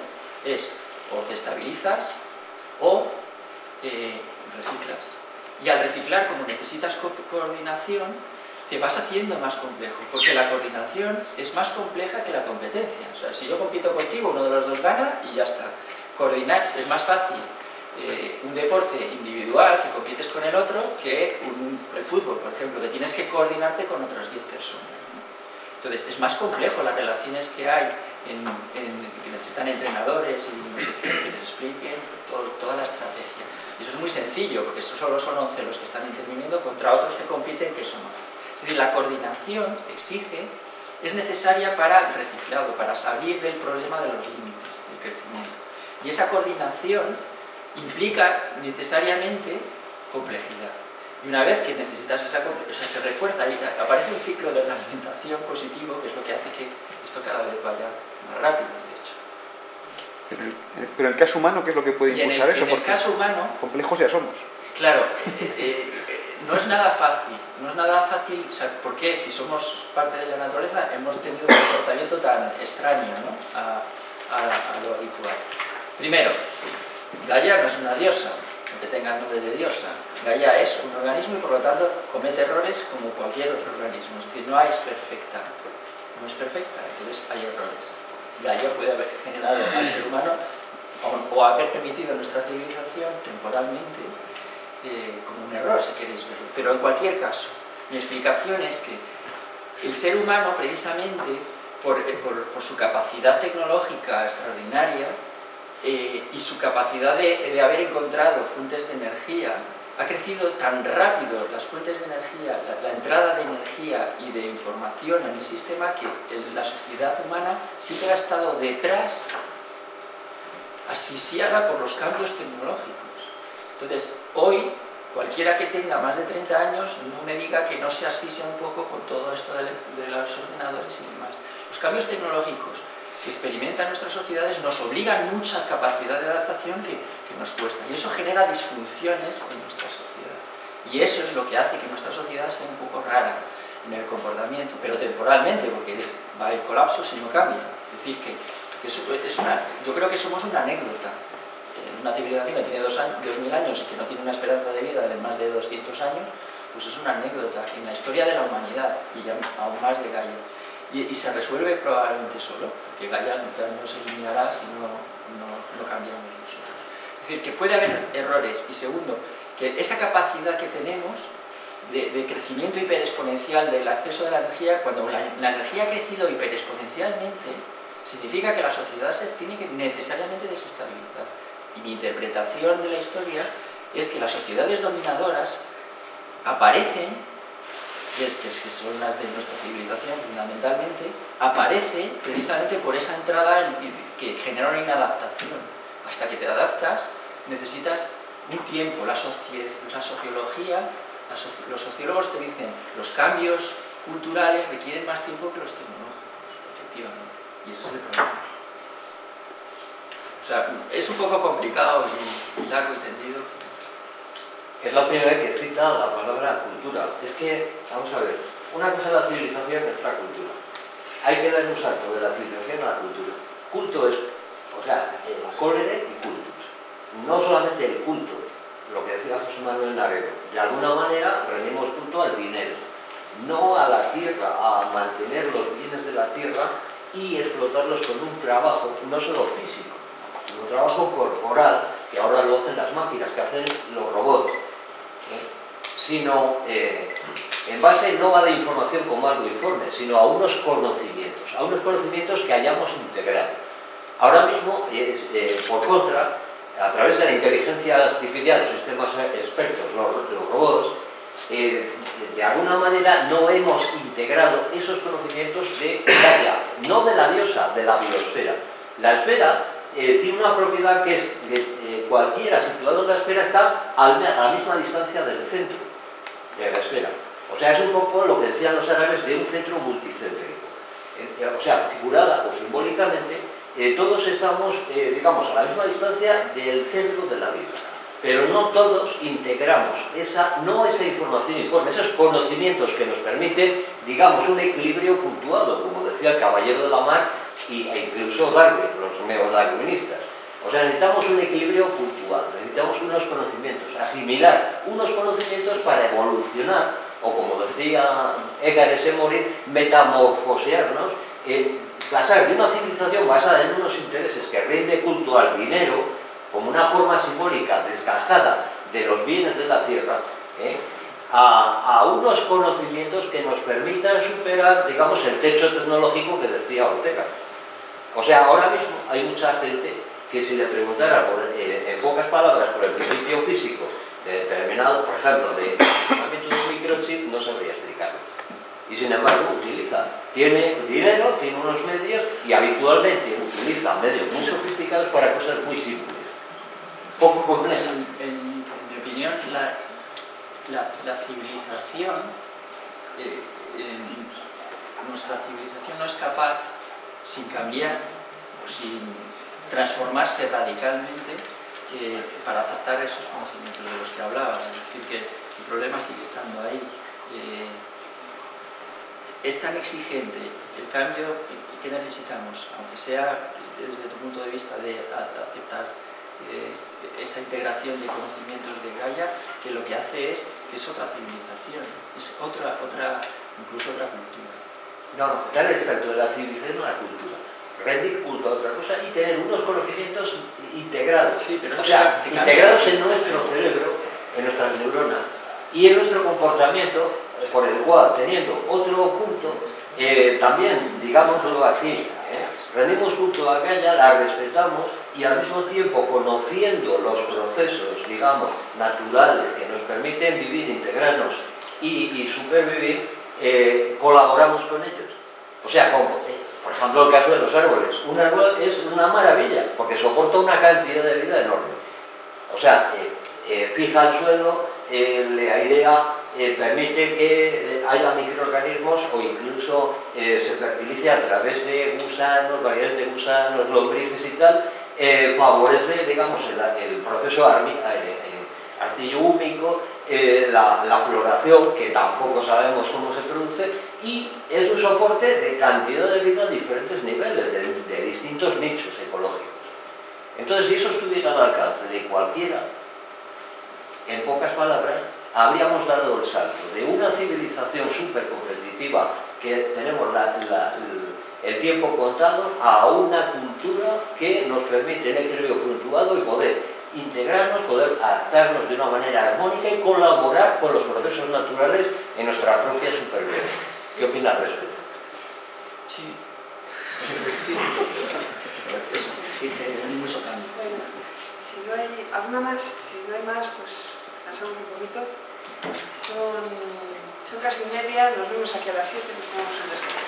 S1: es o te estabilizas o reciclas. Y al reciclar, como necesitas coordinación, te vas haciendo más complejo, porque la coordinación es más compleja que la competencia. O sea, si yo compito contigo, uno de los dos gana y ya está. Coordinar es más fácil un deporte individual que compites con el otro que el fútbol, por ejemplo, que tienes que coordinarte con otras 10 personas. Entonces, es más complejo las relaciones que hay, que necesitan entrenadores y no sé qué, que les expliquen toda la estrategia. Y eso es muy sencillo, porque solo son 11 los que están interviniendo contra otros que compiten que son 11. Es decir, la coordinación es necesaria para el reciclado, para salir del problema de los límites del crecimiento. Y esa coordinación implica necesariamente complejidad. Y una vez que necesitas esa complejidad, o sea, se refuerza y aparece un ciclo de realimentación positivo, que es lo que hace que esto cada vez vaya más rápido, de hecho.
S3: Pero en el caso humano, ¿qué es lo que puede impulsar eso?
S1: En el caso humano...
S3: Complejos ya somos.
S1: Claro, no es nada fácil, o sea, porque si somos parte de la naturaleza hemos tenido un comportamiento tan extraño, ¿no? a lo habitual. Primero, Gaia no es una diosa, aunque tenga el nombre de diosa. Gaia es un organismo y por lo tanto comete errores como cualquier otro organismo. Es decir, no es perfecta. No es perfecta, entonces hay errores. Gaia puede haber generado al ser humano o haber permitido nuestra civilización temporalmente como un error, si queréis verlo. Pero en cualquier caso, mi explicación es que el ser humano, precisamente por su capacidad tecnológica extraordinaria y su capacidad de haber encontrado fuentes de energía, ha crecido tan rápido las fuentes de energía, la entrada de energía y de información en el sistema, que la sociedad humana siempre ha estado detrás, asfixiada por los cambios tecnológicos. Entonces, hoy, cualquiera que tenga más de 30 años, no me diga que no se asfixia un poco con todo esto de los ordenadores y demás. Los cambios tecnológicos que experimentan nuestras sociedades nos obligan mucha capacidad de adaptación que nos cuesta, y eso genera disfunciones en nuestra sociedad, y eso es lo que hace que nuestra sociedad sea un poco rara en el comportamiento, pero temporalmente, porque va el colapso si no cambia. Es decir, que yo creo que somos una anécdota. Una civilización que tiene 2000 años y que no tiene una esperanza de vida de más de 200 años, pues es una anécdota en la historia de la humanidad, y ya aún más de Gaia. Y se resuelve probablemente solo, porque Gaia no se eliminará si no cambiamos nosotros. Es decir, que puede haber errores, y segundo, que esa capacidad que tenemos de crecimiento hiperexponencial del acceso de la energía, cuando la energía ha crecido hiperexponencialmente, significa que la sociedad se tiene que necesariamente desestabilizar. Y mi interpretación de la historia es que las sociedades dominadoras aparecen, que son las de nuestra civilización fundamentalmente, aparecen precisamente por esa entrada que genera una inadaptación. Hasta que te adaptas necesitas un tiempo. La sociología, los sociólogos te dicen, los cambios culturales requieren más tiempo que los tecnológicos, efectivamente, y ese es el problema. O sea, es un poco complicado y largo y tendido.
S4: Es la primera vez que cita la palabra cultura. Es que, vamos a ver, una cosa es la civilización y otra cultura. Hay que dar un salto de la civilización a la cultura. Culto es, o sea, cólere y cultus. No solamente el culto, lo que decía José Manuel Narero. De alguna manera rendimos culto al dinero, no a la tierra, a mantener los bienes de la tierra y explotarlos con un trabajo no solo físico, sino un trabajo corporal, que ahora lo hacen las máquinas, que hacen los robots, sino en base no a la información como algo informe, sino a unos conocimientos que hayamos integrado. Ahora mismo, por contra, a través de la inteligencia artificial, los sistemas expertos, los robots, de alguna manera no hemos integrado esos conocimientos de Gaia, no de la diosa, de la biosfera. La esfera tiene una propiedad que es que cualquiera situado en la esfera está a la misma distancia del centro de la esfera. O sea, es un poco lo que decían los árabes de un centro multicéntrico. O sea, figurada o simbólicamente, todos estamos, digamos, a la misma distancia del centro de la vida. Pero no todos integramos esa información informe, esos conocimientos que nos permiten, digamos, un equilibrio puntuado, como decía el Caballero de la Mar e incluso Darwin, los neodarwinistas. O sea, necesitamos un equilibrio puntual, necesitamos unos conocimientos, asimilar unos conocimientos para evolucionar, o como decía Edgar S. Morin, metamorfosearnos, pasar de una civilización basada en unos intereses que rinde culto al dinero, como una forma simbólica desgajada de los bienes de la tierra, a unos conocimientos que nos permitan superar, digamos, el techo tecnológico que decía Ortega. O sea, ahora mismo hay mucha gente que si le preguntara en pocas palabras por el principio físico determinado, por ejemplo, de funcionamiento de un microchip, no sabría explicarlo. Y sin embargo tiene dinero, tiene unos medios y habitualmente utiliza medios muy sofisticados para cosas muy simples, poco complejas.
S1: En mi opinión, la civilización, nuestra civilización no es capaz, sin cambiar o sin transformarse radicalmente, para aceptar esos conocimientos de los que hablaba. Es decir, que el problema sigue estando ahí. es tan exigente el cambio que necesitamos, aunque sea desde tu punto de vista de aceptar esa integración de conocimientos de Gaia, que lo que hace es que es otra civilización, es incluso otra cultura.
S4: No, dar el salto de la civilización a la cultura, rendir culto a otra cosa y tener unos conocimientos integrados,
S1: sí, pero
S4: o sea, integrados en nuestro cerebro, en nuestras neuronas y en nuestro comportamiento, por el cual, teniendo otro punto, también, digámoslo así, rendimos culto a Gaia, la respetamos y al mismo tiempo, conociendo los procesos, digamos, naturales que nos permiten vivir, integrarnos y supervivir, colaboramos con ellos. O sea, como, por ejemplo, el caso de los árboles. Un árbol es una maravilla porque soporta una cantidad de vida enorme. O sea, fija el suelo, le airea, permite que haya microorganismos o incluso se fertilice a través de gusanos, variedades de gusanos, lombrices y tal, favorece, digamos, el proceso arcillo-húmico, la floración, que tampoco sabemos cómo se produce, y es un soporte de cantidad de vida a diferentes niveles, de distintos nichos ecológicos. Entonces, si eso estuviera al alcance de cualquiera, en pocas palabras, habríamos dado el salto de una civilización súper competitiva que tenemos el tiempo contado a una cultura que nos permite el equilibrio puntuado y poder integrarnos, poder adaptarnos de una manera armónica y colaborar con los procesos naturales en nuestra propia supervivencia. ¿Qué opinas al respecto?
S1: Sí, sí. Eso exige mucho cambio.
S2: Bueno, si no hay alguna más, si no hay más, pues pasamos un poquito. Son casi media, nos vemos aquí a las 7, nos vamos en descanso.